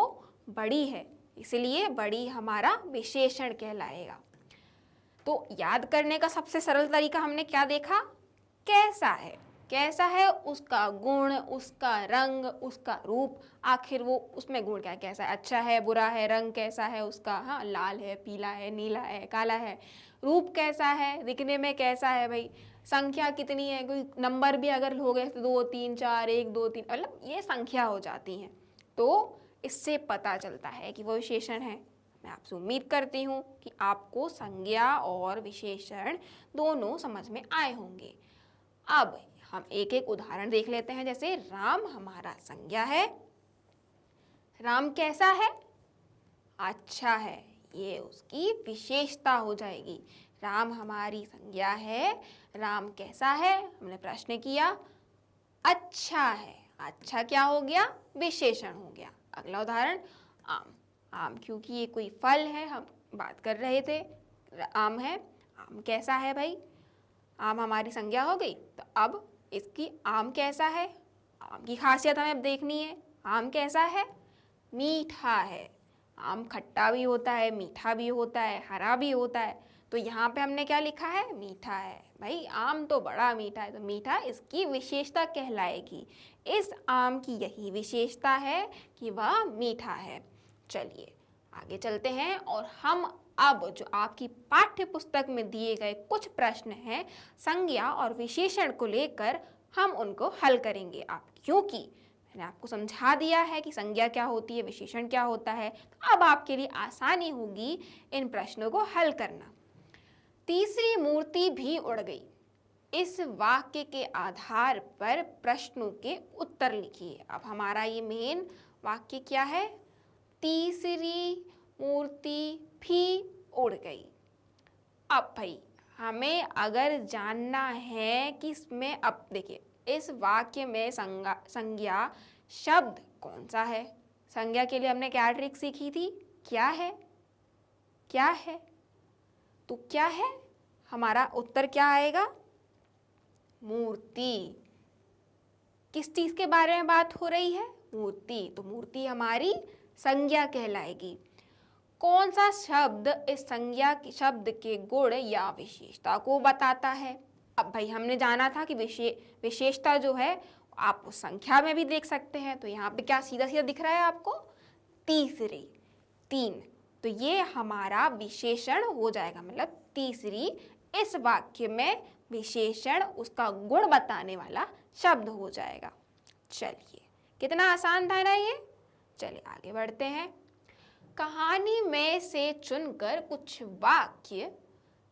S1: बड़ी है, इसलिए बड़ी हमारा विशेषण कहलाएगा। तो याद करने का सबसे सरल तरीका हमने क्या देखा, कैसा है, कैसा है, उसका गुण, उसका रंग, उसका रूप, आखिर वो उसमें गुण क्या, कैसा है, अच्छा है, बुरा है, रंग कैसा है उसका, हाँ लाल है, पीला है, नीला है, काला है, रूप कैसा है, दिखने में कैसा है, भाई संख्या कितनी है, कोई नंबर भी अगर हो गए तो 2 3 4 1 2 3, मतलब ये संख्या हो जाती हैं, तो इससे पता चलता है कि वो विशेषण है। मैं आपसे उम्मीद करती हूँ कि आपको संज्ञा और विशेषण दोनों समझ में आए होंगे। अब हम एक एक उदाहरण देख लेते हैं। जैसे राम हमारा संज्ञा है। राम कैसा है? अच्छा है, ये उसकी विशेषता हो जाएगी। राम हमारी संज्ञा है। राम कैसा है? हमने प्रश्न किया। अच्छा है। अच्छा क्या हो गया? विशेषण हो गया। अगला उदाहरण आम। आम क्योंकि ये कोई फल है, हम बात कर रहे थे, आम है। आम कैसा है भाई? आम हमारी संज्ञा हो गई, तो अब इसकी आम कैसा है? आम की खासियत हमें अब देखनी है। आम कैसा है? मीठा है। आम खट्टा भी होता है, मीठा भी होता है, हरा भी होता है। तो यहाँ पे हमने क्या लिखा है? मीठा है। भाई आम तो बड़ा मीठा है, तो मीठा इसकी विशेषता कहलाएगी। इस आम की यही विशेषता है कि वह मीठा है। चलिए आगे चलते हैं और हम अब जो आपकी पाठ्य पुस्तक में दिए गए कुछ प्रश्न हैं संज्ञा और विशेषण को लेकर, हम उनको हल करेंगे। आप क्योंकि मैंने आपको समझा दिया है कि संज्ञा क्या होती है, विशेषण क्या होता है, तो अब आपके लिए आसानी होगी इन प्रश्नों को हल करना। तीसरी मूर्ति भी उड़ गई। इस वाक्य के आधार पर प्रश्नों के उत्तर लिखिए। अब हमारा ये मेन वाक्य क्या है? तीसरी मूर्ति भी उड़ गई। अब भाई हमें अगर जानना है कि इसमें, अब देखिए इस वाक्य में संज्ञा शब्द कौन सा है। संज्ञा के लिए हमने क्या ट्रिक सीखी थी? क्या है? क्या है? तो क्या है? हमारा उत्तर क्या आएगा? मूर्ति। किस चीज के बारे में बात हो रही है? मूर्ति। तो मूर्ति हमारी संज्ञा कहलाएगी। कौन सा शब्द इस संज्ञा के शब्द के गुण या विशेषता को बताता है? अब भाई हमने जाना था कि विशेषता जो है आप उस संख्या में भी देख सकते हैं। तो यहाँ पे क्या सीधा सीधा दिख रहा है आपको? तीसरी, 3। तो ये हमारा विशेषण हो जाएगा, मतलब तीसरी इस वाक्य में विशेषण, उसका गुण बताने वाला शब्द हो जाएगा। चलिए कितना आसान था ना ये। चलिए आगे बढ़ते हैं। कहानी में से चुनकर कुछ वाक्य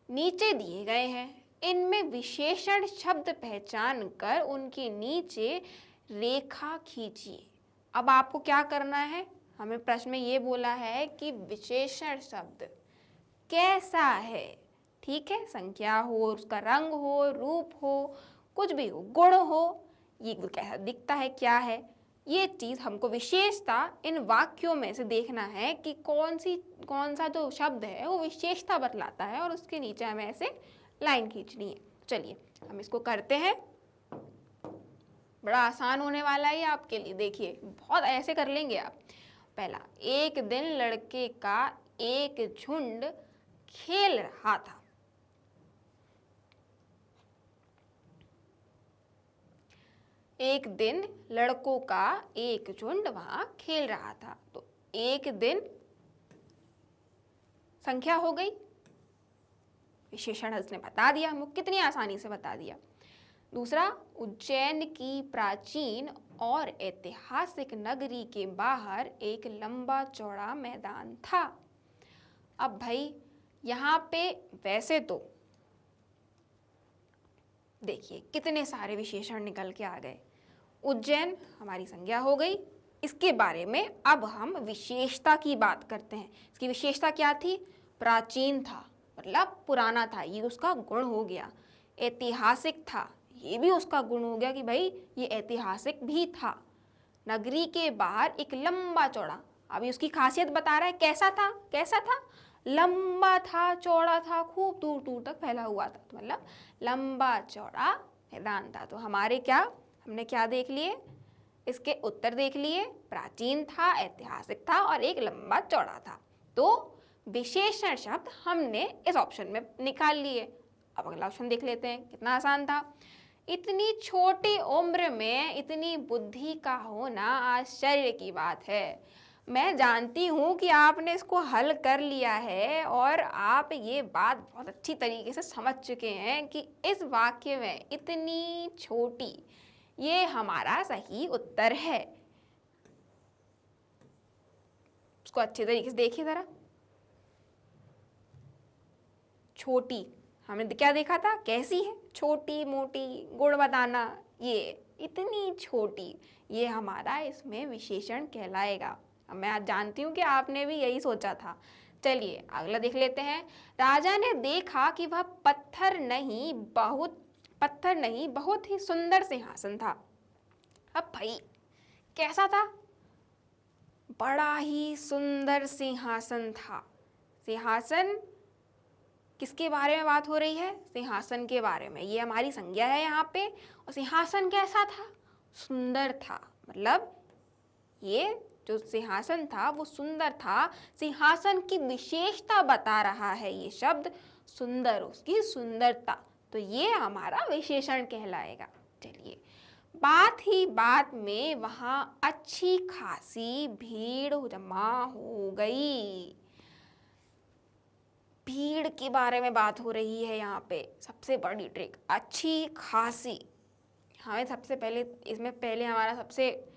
S1: नीचे दिए गए हैं। इनमें विशेषण शब्द पहचान कर उनके नीचे रेखा खींचिए। अब आपको क्या करना है? हमें प्रश्न में ये बोला है कि विशेषण शब्द कैसा है। ठीक है, संख्या हो, उसका रंग हो, रूप हो, कुछ भी हो, गुण हो, ये कैसा दिखता है, क्या है, ये चीज़ हमको विशेषता इन वाक्यों में से देखना है कि कौन सा जो शब्द है वो विशेषता बतलाता है, और उसके नीचे हमें ऐसे लाइन खींचनी है। चलिए हम इसको करते हैं। बड़ा आसान होने वाला है आपके लिए। देखिए बहुत ऐसे कर लेंगे आप। पहला, एक दिन लड़के का एक झुंड खेल रहा था। एक दिन लड़कों का एक झुंड वहां खेल रहा था। तो एक दिन संख्या हो गई, विशेषण उसने बता दिया, हमको कितनी आसानी से बता दिया। दूसरा, उज्जैन की प्राचीन और ऐतिहासिक नगरी के बाहर एक लंबा चौड़ा मैदान था। अब भाई यहाँ पे वैसे तो देखिए कितने सारे विशेषण निकल के आ गए। उज्जैन हमारी संज्ञा हो गई। इसके बारे में अब हम विशेषता की बात करते हैं। इसकी विशेषता क्या थी? प्राचीन था, मतलब पुराना था, ये उसका गुण हो गया। ऐतिहासिक था, ये भी उसका गुण हो गया कि भाई ये ऐतिहासिक भी था। नगरी के बाहर एक लंबा चौड़ा, अभी उसकी खासियत बता रहा है। कैसा था? कैसा था? लंबा था, चौड़ा था, खूब दूर दूर तक फैला हुआ था, तो मतलब लंबा चौड़ा मैदान था। तो हमारे क्या, हमने क्या देख लिए? इसके उत्तर देख लिए। प्राचीन था, ऐतिहासिक था और एक लंबा चौड़ा था। तो विशेषण शब्द हमने इस ऑप्शन में निकाल लिए। अब अगला ऑप्शन देख लेते हैं, कितना आसान था। इतनी छोटी उम्र में इतनी बुद्धि का होना आश्चर्य की बात है। मैं जानती हूँ कि आपने इसको हल कर लिया है और आप ये बात बहुत अच्छी तरीके से समझ चुके हैं कि इस वाक्य में इतनी छोटी, ये हमारा सही उत्तर है। उसको अच्छे तरीके से देखिए ज़रा। छोटी, हमने क्या देखा था, कैसी है, छोटी मोटी, गुड़ बताना, ये इतनी छोटी, ये हमारा इसमें विशेषण कहलाएगा। अब मैं आज जानती हूँ कि आपने भी यही सोचा था। चलिए अगला देख लेते हैं। राजा ने देखा कि वह पत्थर नहीं बहुत ही सुंदर सिंहासन था। अब भाई कैसा था, बड़ा ही सुंदर सिंहासन था। सिंहासन किसके बारे में बात हो रही है, सिंहासन के बारे में। ये हमारी संज्ञा है यहाँ पे। और सिंहासन कैसा था, सुंदर था। मतलब ये जो सिंहासन था वो सुंदर था। सिंहासन की विशेषता बता रहा है ये शब्द, सुंदर, उसकी सुंदरता। तो ये हमारा विशेषण कहलाएगा। चलिए, बात ही बात में वहां अच्छी खासी भीड़ जमा हो गई। भीड़ के बारे में बात हो रही है यहाँ पे। सबसे बड़ी ट्रिक, अच्छी खासी। हमें सबसे पहले इसमें हमारा सबसे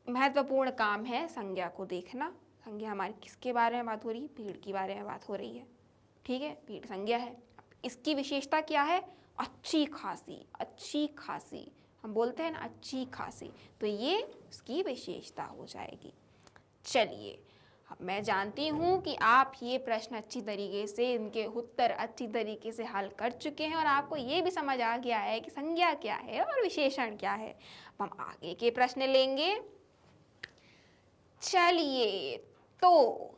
S1: महत्वपूर्ण काम है संज्ञा को देखना। संज्ञा हमारी किसके बारे में बात हो रही है, भीड़ के बारे में बात हो रही है। ठीक है, भीड़ संज्ञा है। इसकी विशेषता क्या है, अच्छी खासी। अच्छी खासी हम बोलते हैं ना, अच्छी खासी, तो ये इसकी विशेषता हो जाएगी। चलिए, अब मैं जानती हूँ कि आप ये प्रश्न अच्छी तरीके से, इनके उत्तर अच्छी तरीके से हल कर चुके हैं और आपको ये भी समझ आ गया है कि संज्ञा क्या है और विशेषण क्या है। अब हम आगे के प्रश्न लेंगे। चलिए, तो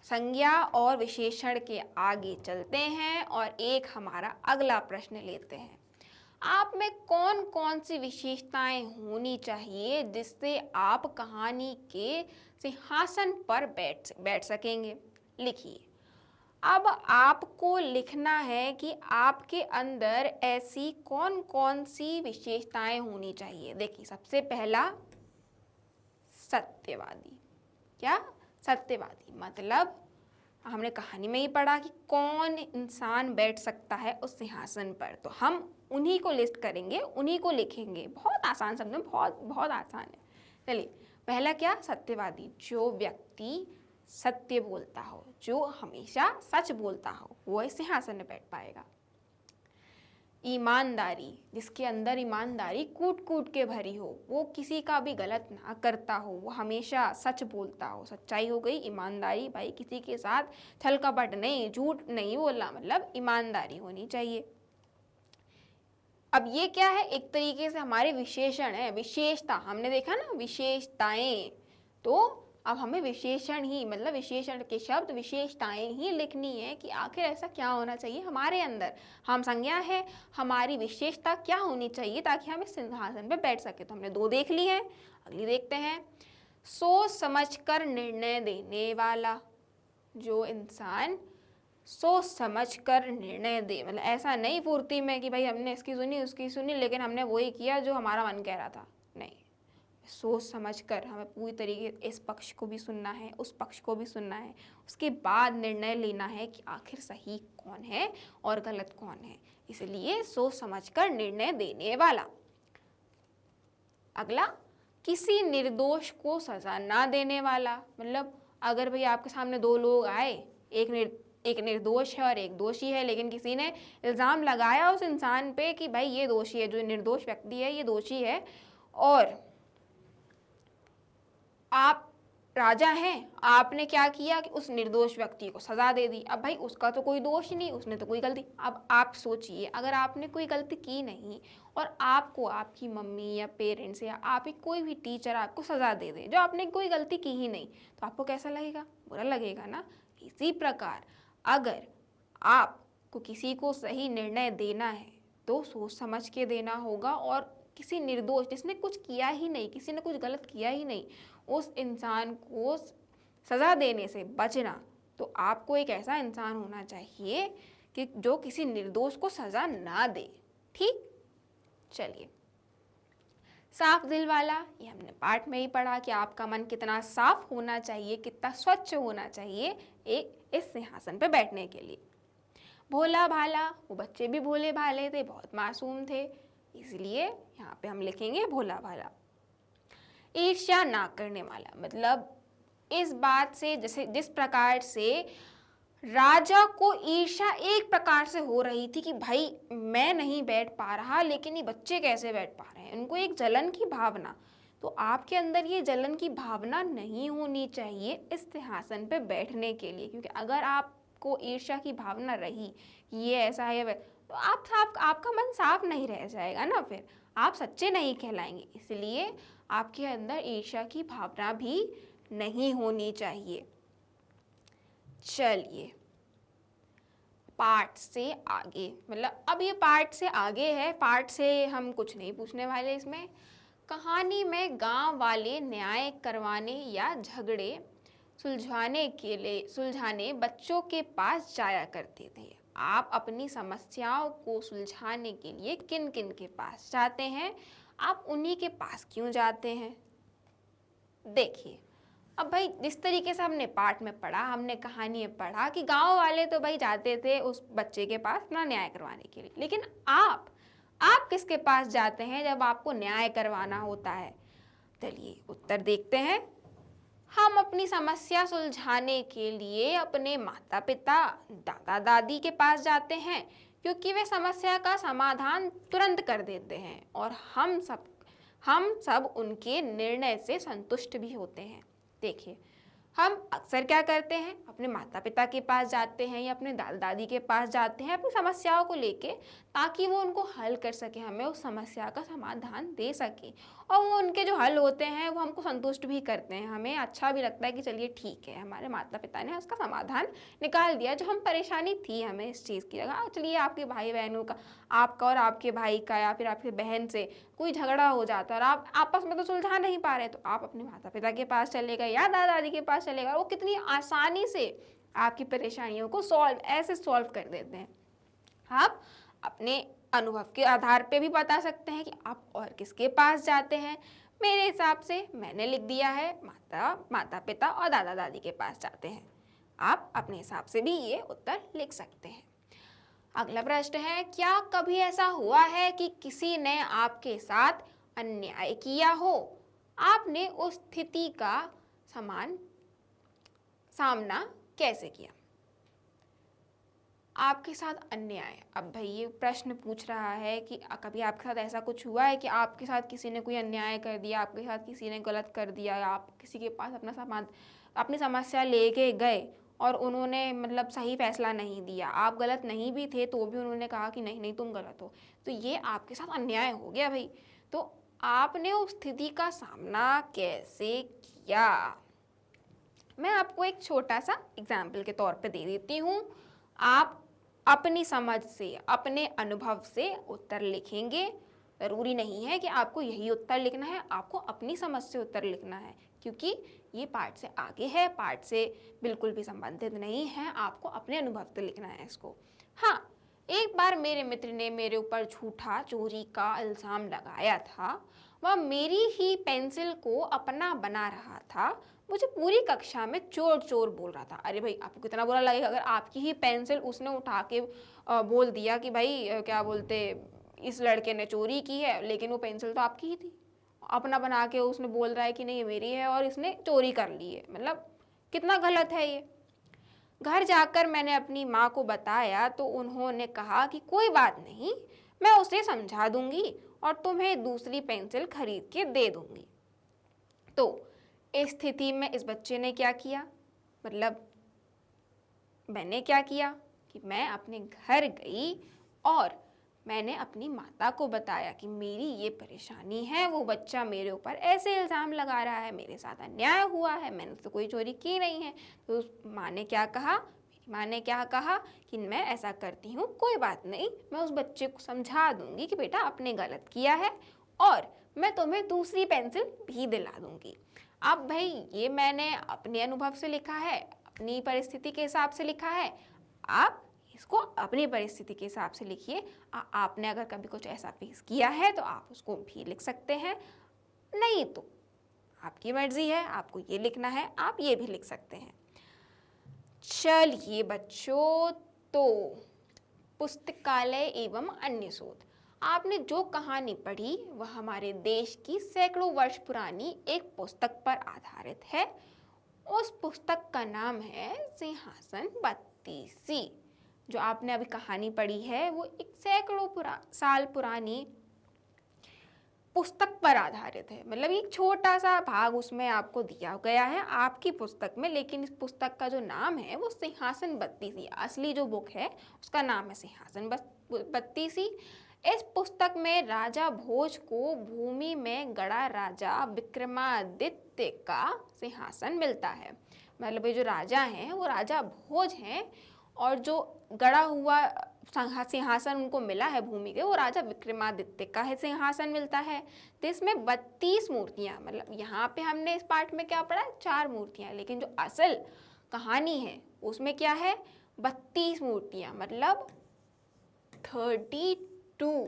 S1: संज्ञा और विशेषण के आगे चलते हैं और एक हमारा अगला प्रश्न लेते हैं। आप में कौन कौन सी विशेषताएं होनी चाहिए जिससे आप कहानी के सिंहासन पर बैठ सकेंगे। लिखिए। अब आपको लिखना है कि आपके अंदर ऐसी कौन कौन सी विशेषताएं होनी चाहिए। देखिए, सबसे पहला सत्यवादी। क्या, सत्यवादी। मतलब हमने कहानी में ही पढ़ा कि कौन इंसान बैठ सकता है उस सिंहासन पर, तो हम उन्हीं को लिस्ट करेंगे, उन्हीं को लिखेंगे। बहुत आसान शब्द है, बहुत बहुत आसान है। चलिए, पहला क्या, सत्यवादी। जो व्यक्ति सत्य बोलता हो, जो हमेशा सच बोलता हो, वो इस सिंहासन में बैठ पाएगा। ईमानदारी, जिसके अंदर ईमानदारी कूट कूट के भरी हो, वो किसी का भी गलत ना करता हो, वो हमेशा सच बोलता हो। सच्चाई हो गई ईमानदारी। भाई किसी के साथ छल कपट नहीं, झूठ नहीं बोलना, मतलब ईमानदारी होनी चाहिए। अब ये क्या है, एक तरीके से हमारे विशेषण है, विशेषता। हमने देखा ना विशेषताएं, तो अब हमें विशेषण ही, मतलब विशेषण के शब्द, विशेषताएं ही लिखनी है कि आखिर ऐसा क्या होना चाहिए हमारे अंदर। हम संज्ञा है, हमारी विशेषता क्या होनी चाहिए ताकि हम इस सिंहासन पे बैठ सके। तो हमने दो देख ली है, अगली देखते हैं। सोच समझकर निर्णय देने वाला। जो इंसान सोच समझकर निर्णय दे, मतलब ऐसा नहीं फुर्ती में कि भाई हमने इसकी सुनी उसकी सुनी लेकिन हमने वही किया जो हमारा मन कह रहा था। नहीं, सोच समझकर हमें पूरी तरीके इस पक्ष को भी सुनना है, उस पक्ष को भी सुनना है, उसके बाद निर्णय लेना है कि आखिर सही कौन है और गलत कौन है। इसलिए सोच समझकर निर्णय देने वाला। अगला, किसी निर्दोष को सजा ना देने वाला। मतलब अगर भाई आपके सामने दो लोग आए, एक निर्दोष है और एक दोषी है, लेकिन किसी ने इल्ज़ाम लगाया उस इंसान पे कि भाई ये दोषी है, जो निर्दोष व्यक्ति है ये दोषी है, और आप राजा हैं, आपने क्या किया कि उस निर्दोष व्यक्ति को सजा दे दी। अब भाई उसका तो कोई दोष नहीं, उसने तो कोई गलती। अब आप सोचिए, अगर आपने कोई गलती की नहीं और आपको आपकी मम्मी या पेरेंट्स या आप ही कोई भी टीचर आपको सजा दे दे जो आपने कोई गलती की ही नहीं, तो आपको कैसा लगेगा, बुरा लगेगा ना। इसी प्रकार अगर आपको किसी को सही निर्णय देना है तो सोच समझ के देना होगा, और किसी निर्दोष, जिसने कुछ किया ही नहीं, किसी ने कुछ गलत किया ही नहीं, उस इंसान को सज़ा देने से बचना। तो आपको एक ऐसा इंसान होना चाहिए कि जो किसी निर्दोष को सज़ा ना दे। ठीक, चलिए। साफ दिल वाला, ये हमने पाठ में ही पढ़ा कि आपका मन कितना साफ होना चाहिए, कितना स्वच्छ होना चाहिए एक इस सिंहासन पे बैठने के लिए। भोला भाला, वो बच्चे भी भोले भाले थे, बहुत मासूम थे, इसलिए यहाँ पे हम लिखेंगे भोला भाला। ईर्ष्या ना करने वाला, मतलब इस बात से, जैसे जिस प्रकार से राजा को ईर्ष्या एक प्रकार से हो रही थी कि भाई मैं नहीं बैठ पा रहा, लेकिन ये बच्चे कैसे बैठ पा रहे हैं, उनको एक जलन की भावना। तो आपके अंदर ये जलन की भावना नहीं होनी चाहिए इस सिंहासन पे बैठने के लिए, क्योंकि अगर आपको ईर्ष्या की भावना रही कि ये ऐसा है तो आपका मन साफ नहीं रह जाएगा ना, फिर आप सच्चे नहीं कहलाएंगे। इसलिए आपके अंदर ईर्ष्या की भावना भी नहीं होनी चाहिए। चलिए पाठ से आगे, मतलब अब ये पाठ से आगे है, पाठ से हम कुछ नहीं पूछने वाले इसमें। कहानी में गांव वाले न्याय करवाने या झगड़े सुलझाने बच्चों के पास जाया करते थे। आप अपनी समस्याओं को सुलझाने के लिए किन किन के पास जाते हैं? आप उन्हीं के पास क्यों जाते हैं? देखिए, अब भाई जिस तरीके से हमने पाठ में पढ़ा, हमने कहानी में पढ़ा कि गांव वाले तो भाई जाते थे उस बच्चे के पास अपना न्याय करवाने के लिए, लेकिन आप किसके पास जाते हैं जब आपको न्याय करवाना होता है? चलिए उत्तर देखते हैं। हम अपनी समस्या सुलझाने के लिए अपने माता पिता, दादा दादी के पास जाते हैं, क्योंकि वे समस्या का समाधान तुरंत कर देते हैं और हम सब उनके निर्णय से संतुष्ट भी होते हैं। देखिए, हम अक्सर क्या करते हैं, अपने माता पिता के पास जाते हैं या अपने दादा दादी के पास जाते हैं अपनी समस्याओं को लेके, ताकि वो उनको हल कर सके, हमें उस समस्या का समाधान दे सके, और वो उनके जो हल होते हैं वो हमको संतुष्ट भी करते हैं। हमें अच्छा भी लगता है कि चलिए ठीक है, हमारे माता पिता ने उसका समाधान निकाल दिया। जो हम परेशानी थी हमें इस चीज़ की जगह, चलिए आपके भाई बहनों का, आपका और आपके भाई का या फिर आपके बहन से कोई झगड़ा हो जाता है और आप आपस में तो सुलझा नहीं पा रहे, तो आप अपने माता पिता के पास चले गए या दादा दादी के पास चले गए, वो कितनी आसानी से आपकी परेशानियों को सॉल्व कर देते हैं। आप अपने अनुभव के आधार पे भी बता सकते हैं कि आप और किसके पास जाते हैं। मेरे हिसाब से मैंने लिख दिया है माता पिता और दादा दादी के पास जाते हैं। आप अपने हिसाब से भी ये उत्तर लिख सकते हैं। अगला प्रश्न है, क्या कभी ऐसा हुआ है कि किसी ने आपके साथ अन्याय किया हो? आपने उस स्थिति का सामना कैसे किया? आपके साथ अन्याय, अब भाई ये प्रश्न पूछ रहा है कि कभी आपके साथ ऐसा कुछ हुआ है कि आपके साथ किसी ने कोई अन्याय कर दिया, आपके साथ किसी ने गलत कर दिया, या आप किसी के पास अपनी समस्या लेके गए और उन्होंने मतलब सही फैसला नहीं दिया, आप गलत नहीं भी थे तो भी उन्होंने कहा कि नहीं नहीं तुम गलत हो, तो ये आपके साथ अन्याय हो गया भाई। तो आपने उस स्थिति का सामना कैसे किया? मैं आपको एक छोटा सा एग्जाम्पल के तौर पे दे देती हूँ। आप अपनी समझ से, अपने अनुभव से उत्तर लिखेंगे। ज़रूरी नहीं है कि आपको यही उत्तर लिखना है, आपको अपनी समझ से उत्तर लिखना है, क्योंकि ये पाठ से आगे है, पाठ से बिल्कुल भी संबंधित नहीं है, आपको अपने अनुभव से लिखना है इसको। हाँ, एक बार मेरे मित्र ने मेरे ऊपर झूठा चोरी का इल्ज़ाम लगाया था। वह मेरी ही पेंसिल को अपना बना रहा था, मुझे पूरी कक्षा में चोर चोर बोल रहा था। अरे भाई, आपको कितना बुरा लगेगा अगर आपकी ही पेंसिल उसने उठा के बोल दिया कि भाई क्या बोलते, इस लड़के ने चोरी की है, लेकिन वो पेंसिल तो आपकी ही थी। अपना बना के उसने बोल रहा है कि नहीं ये मेरी है और इसने चोरी कर ली है, मतलब कितना गलत है ये। घर जाकर मैंने अपनी माँ को बताया तो उन्होंने कहा कि कोई बात नहीं, मैं उसे समझा दूंगी और तुम्हें दूसरी पेंसिल खरीद के दे दूंगी। तो इस स्थिति में इस बच्चे ने क्या किया, मतलब मैंने क्या किया कि मैं अपने घर गई और मैंने अपनी माता को बताया कि मेरी ये परेशानी है, वो बच्चा मेरे ऊपर ऐसे इल्ज़ाम लगा रहा है, मेरे साथ अन्याय हुआ है, मैंने तो कोई चोरी की नहीं है। तो उस माँ ने क्या कहा, मेरी माँ ने क्या कहा कि मैं ऐसा करती हूँ, कोई बात नहीं, मैं उस बच्चे को समझा दूंगी कि बेटा आपने गलत किया है और मैं तुम्हें दूसरी पेंसिल भी दिला दूंगी। अब भाई ये मैंने अपने अनुभव से लिखा है, अपनी परिस्थिति के हिसाब से लिखा है, आप इसको अपनी परिस्थिति के हिसाब से लिखिए। आपने अगर कभी कुछ ऐसा फेस किया है तो आप उसको भी लिख सकते हैं, नहीं तो आपकी मर्जी है, आपको ये लिखना है आप ये भी लिख सकते हैं। चलिए बच्चों, तो पुस्तकालय एवं अन्य शोध, आपने जो कहानी पढ़ी वह हमारे देश की सैकड़ों वर्ष पुरानी एक पुस्तक पर आधारित है। उस पुस्तक का नाम है सिंहासन बत्तीसी। जो आपने अभी कहानी पढ़ी है वो एक सैकड़ों साल पुरानी पुस्तक पर आधारित है। मतलब एक छोटा सा भाग उसमें आपको दिया गया है आपकी पुस्तक में, लेकिन इस पुस्तक का जो नाम है वो सिंहासन बत्तीसी, असली जो बुक है उसका नाम है सिंहासन बत्तीसी। इस पुस्तक में राजा भोज को भूमि में गड़ा राजा विक्रमादित्य का सिंहासन मिलता है। मतलब ये जो राजा हैं वो राजा भोज हैं, और जो गड़ा हुआ सिंहासन उनको मिला है भूमि के, वो राजा विक्रमादित्य का है सिंहासन मिलता है। तो इसमें 32 मूर्तियाँ, मतलब यहाँ पे हमने इस पार्ट में क्या पढ़ा, 4 मूर्तियाँ, लेकिन जो असल कहानी है उसमें क्या है, 32 मूर्तियाँ, मतलब 32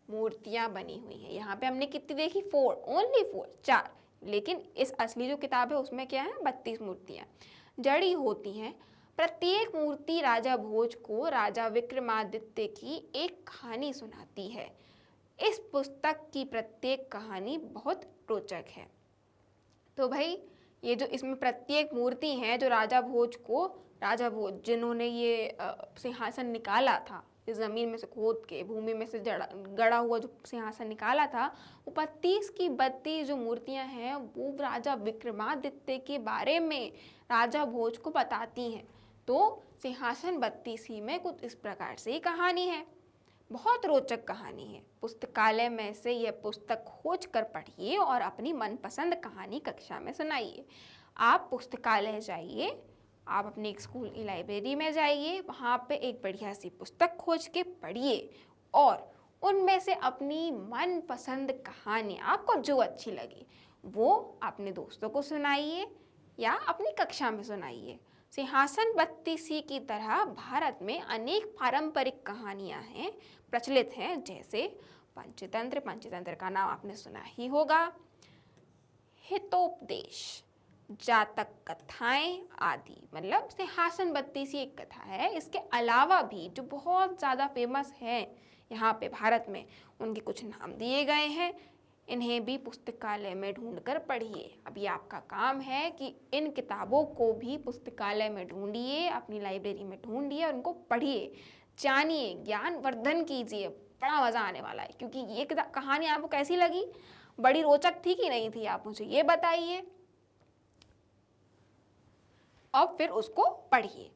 S1: मूर्तियाँ बनी हुई हैं। यहाँ पे हमने कितनी देखी, 4, ओनली 4, 4, लेकिन इस असली जो किताब है उसमें क्या है, 32 मूर्तियाँ जड़ी होती हैं। प्रत्येक मूर्ति राजा भोज को राजा विक्रमादित्य की एक कहानी सुनाती है। इस पुस्तक की प्रत्येक कहानी बहुत रोचक है। तो भाई ये जो इसमें प्रत्येक मूर्ति है जो राजा भोज जिन्होंने ये सिंहासन निकाला था, इस ज़मीन में से खोद के भूमि में से गड़ा हुआ जो सिंहासन निकाला था, वो 32 की 32 जो मूर्तियां हैं वो राजा विक्रमादित्य के बारे में राजा भोज को बताती हैं। तो सिंहासन बत्तीसी में कुछ इस प्रकार से ही कहानी है। बहुत रोचक कहानी है। पुस्तकालय में से यह पुस्तक खोज कर पढ़िए और अपनी मनपसंद कहानी कक्षा में सुनाइए। आप पुस्तकालय जाइए, आप अपने स्कूल की लाइब्रेरी में जाइए, वहाँ पे एक बढ़िया सी पुस्तक खोज के पढ़िए और उनमें से अपनी मनपसंद कहानी आपको जो अच्छी लगी वो अपने दोस्तों को सुनाइए या अपनी कक्षा में सुनाइए। सिंहासन बत्तीसी की तरह भारत में अनेक पारंपरिक कहानियां हैं, प्रचलित हैं, जैसे पंचतंत्र का नाम आपने सुना ही होगा, हितोपदेश, जातक कथाएं आदि। मतलब सिंहासन बत्तीसी एक कथा है। इसके अलावा भी जो बहुत ज़्यादा फेमस है यहाँ पे भारत में, उनके कुछ नाम दिए गए हैं। इन्हें भी पुस्तकालय में ढूंढकर पढ़िए। अभी आपका काम है कि इन किताबों को भी पुस्तकालय में ढूंढिए, अपनी लाइब्रेरी में ढूंढिए और उनको पढ़िए, जानिए, ज्ञान वर्धन कीजिए। बड़ा मज़ा आने वाला है। क्योंकि ये कहानी आपको कैसी लगी, बड़ी रोचक थी कि नहीं थी, आप मुझे ये बताइए और फिर उसको पढ़िए।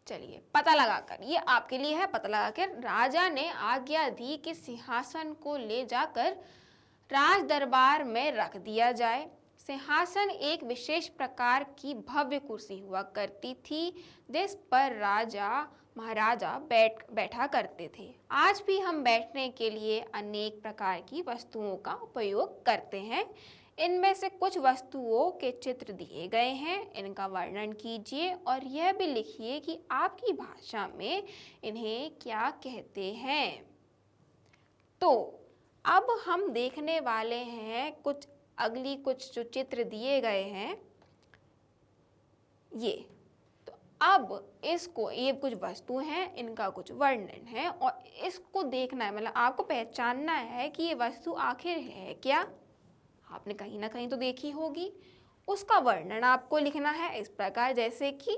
S1: चलिए पता लगाकर, ये आपके लिए है, पता लगाकर। राजा ने आज्ञा दी कि सिंहासन को ले जाकर राज दरबार में रख दिया जाए। सिंहासन एक विशेष प्रकार की भव्य कुर्सी हुआ करती थी जिस पर राजा महाराजा बैठा करते थे। आज भी हम बैठने के लिए अनेक प्रकार की वस्तुओं का उपयोग करते हैं। इनमें से कुछ वस्तुओं के चित्र दिए गए हैं, इनका वर्णन कीजिए और यह भी लिखिए कि आपकी भाषा में इन्हें क्या कहते हैं। तो अब हम देखने वाले हैं कुछ जो चित्र दिए गए हैं ये। तो अब इसको, ये कुछ वस्तु हैं, इनका कुछ वर्णन है और इसको देखना है, मतलब आपको पहचानना है कि ये वस्तु आखिर है क्या। आपने कहीं ना कहीं तो देखी होगी। उसका वर्णन आपको लिखना है इस प्रकार, जैसे कि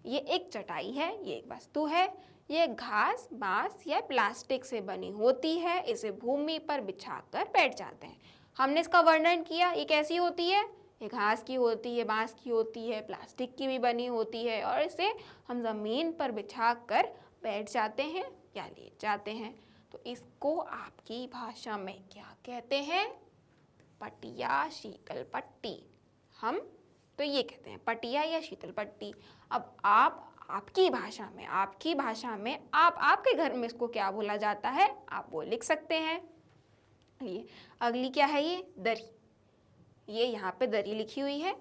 S1: ये एक चटाई है, ये एक वस्तु है, ये घास, बांस या प्लास्टिक से बनी होती है, इसे भूमि पर बिछाकर बैठ जाते हैं। हमने इसका वर्णन किया, ये कैसी होती है, ये घास की होती है, बांस की होती है, प्लास्टिक की भी बनी होती है और इसे हम ज़मीन पर बिछाकर बैठ जाते हैं या लेट जाते हैं। तो इसको आपकी भाषा में क्या कहते हैं, पटिया, शीतल पट्टी। हम तो ये कहते हैं पटिया या शीतल पट्टी। अब आप आपकी भाषा में आप आपके घर में इसको क्या बोला जाता है, आप वो लिख सकते हैं। ये अगली क्या है, ये दरी, ये यहाँ पे दरी लिखी हुई है।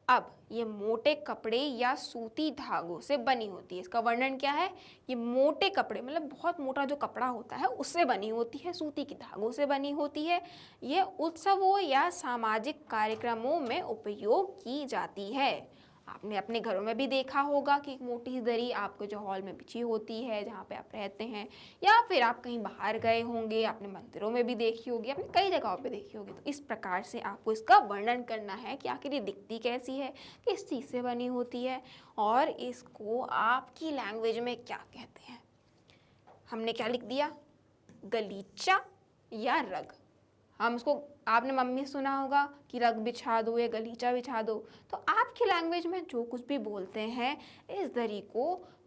S1: अब ये मोटे कपड़े या सूती धागों से बनी होती है। इसका वर्णन क्या है, ये मोटे कपड़े, मतलब बहुत मोटा जो कपड़ा होता है उससे बनी होती है, सूती की धागों से बनी होती है। ये उत्सवों या सामाजिक कार्यक्रमों में उपयोग की जाती है। आपने अपने घरों में भी देखा होगा कि एक मोटी सी दरी आपको जो हॉल में बिछी होती है जहाँ पे आप रहते हैं, या फिर आप कहीं बाहर गए होंगे, आपने मंदिरों में भी देखी होगी, आपने कई जगहों पे देखी होगी। तो इस प्रकार से आपको इसका वर्णन करना है कि आखिर ये दिखती कैसी है, किस चीज़ से बनी होती है, और इसको आपकी लैंग्वेज में क्या कहते हैं। हमने क्या लिख दिया, गलीचा या रग। हम उसको, आपने मम्मी सुना होगा कि रग बिछा दो या गलीचा बिछा दो, तो आपकी लैंग्वेज में जो कुछ भी बोलते हैं इस दरी को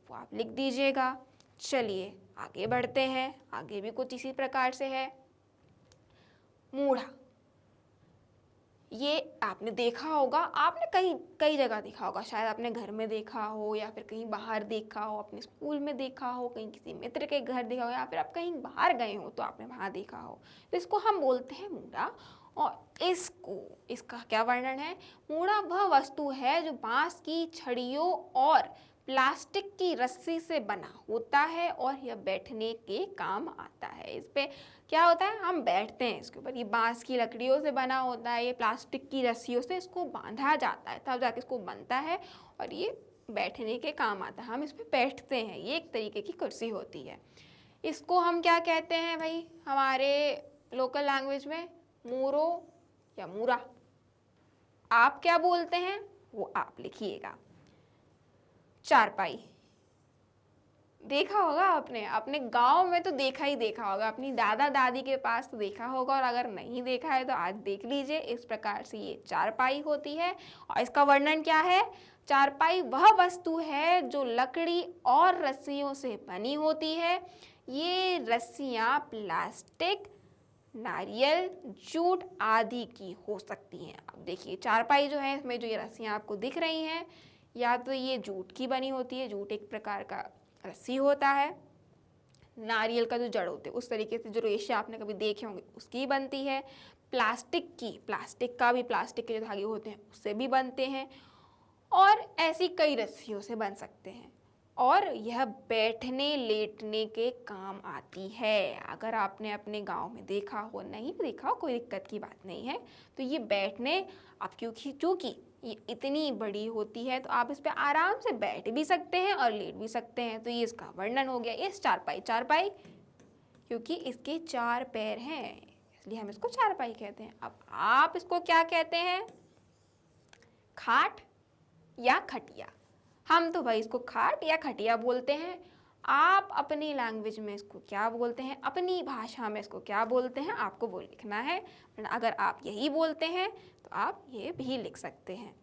S1: वो आप लिख दीजिएगा। चलिए आगे बढ़ते हैं, आगे भी कुछ इसी प्रकार से है। मूढ़ा, ये आपने देखा होगा, आपने कई जगह देखा होगा, शायद आपने घर में देखा हो या फिर कहीं बाहर देखा हो, अपने स्कूल में देखा हो, कहीं किसी मित्र के घर देखा हो, या फिर आप कहीं बाहर गए हो तो आपने वहाँ देखा हो। तो इसको हम बोलते हैं मूढ़ा। और इसका क्या वर्णन है, मूढ़ा वह वस्तु है जो बांस की छड़ियों और प्लास्टिक की रस्सी से बना होता है और यह बैठने के काम आता है। इस पे क्या होता है, हम बैठते हैं इसके ऊपर। ये बांस की लकड़ियों से बना होता है, ये प्लास्टिक की रस्सियों से इसको बांधा जाता है, तब जाके इसको बनता है और ये बैठने के काम आता है। हम इस पर बैठते हैं, ये एक तरीके की कुर्सी होती है। इसको हम क्या कहते हैं भाई हमारे लोकल लैंग्वेज में, मूरो या मूरा। आप क्या बोलते हैं वो आप लिखिएगा। चारपाई, देखा होगा आपने, अपने गांव में तो देखा ही देखा होगा, अपनी दादा दादी के पास तो देखा होगा, और अगर नहीं देखा है तो आज देख लीजिए। इस प्रकार से ये चारपाई होती है। और इसका वर्णन क्या है, चारपाई वह वस्तु है जो लकड़ी और रस्सियों से बनी होती है। ये रस्सियाँ प्लास्टिक, नारियल, जूट आदि की हो सकती हैं। अब देखिए चारपाई जो है, इसमें जो ये रस्सियाँ आपको दिख रही हैं, या तो ये जूट की बनी होती है, जूट एक प्रकार का रस्सी होता है, नारियल का जो जड़ होते हैं उस तरीके से जो रेशे आपने कभी देखे होंगे उसकी बनती है, प्लास्टिक की, प्लास्टिक का भी, प्लास्टिक के जो धागे होते हैं उससे भी बनते हैं, और ऐसी कई रस्सियों से बन सकते हैं। और यह बैठने लेटने के काम आती है। अगर आपने अपने गांव में देखा हो, नहीं देखा हो, कोई दिक्कत की बात नहीं है। तो ये बैठने, आप क्योंकि ये इतनी बड़ी होती है तो आप इस पर आराम से बैठ भी सकते हैं और लेट भी सकते हैं। तो ये इसका वर्णन हो गया। इस चारपाई क्योंकि इसके 4 पैर हैं इसलिए हम इसको चारपाई कहते हैं। अब आप इसको क्या कहते हैं, खाट या खटिया। हम तो भाई इसको खाट या खटिया बोलते हैं। आप अपनी लैंग्वेज में इसको क्या बोलते हैं, अपनी भाषा में इसको क्या बोलते हैं, आपको वो लिखना है। अगर आप यही बोलते हैं तो आप ये भी लिख सकते हैं।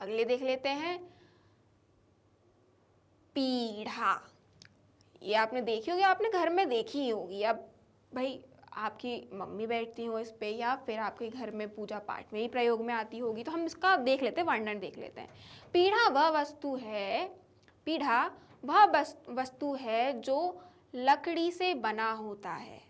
S1: अगले देख लेते हैं, पीढ़ा। ये आपने देखी होगी, आपने घर में देखी ही होगी। अब भाई आपकी मम्मी बैठती हो इस पे, या फिर आपके घर में पूजा पाठ में ही प्रयोग में आती होगी, तो हम इसका देख लेते हैं, वर्णन देख लेते हैं। पीढ़ा वह वस्तु है जो लकड़ी से बना होता है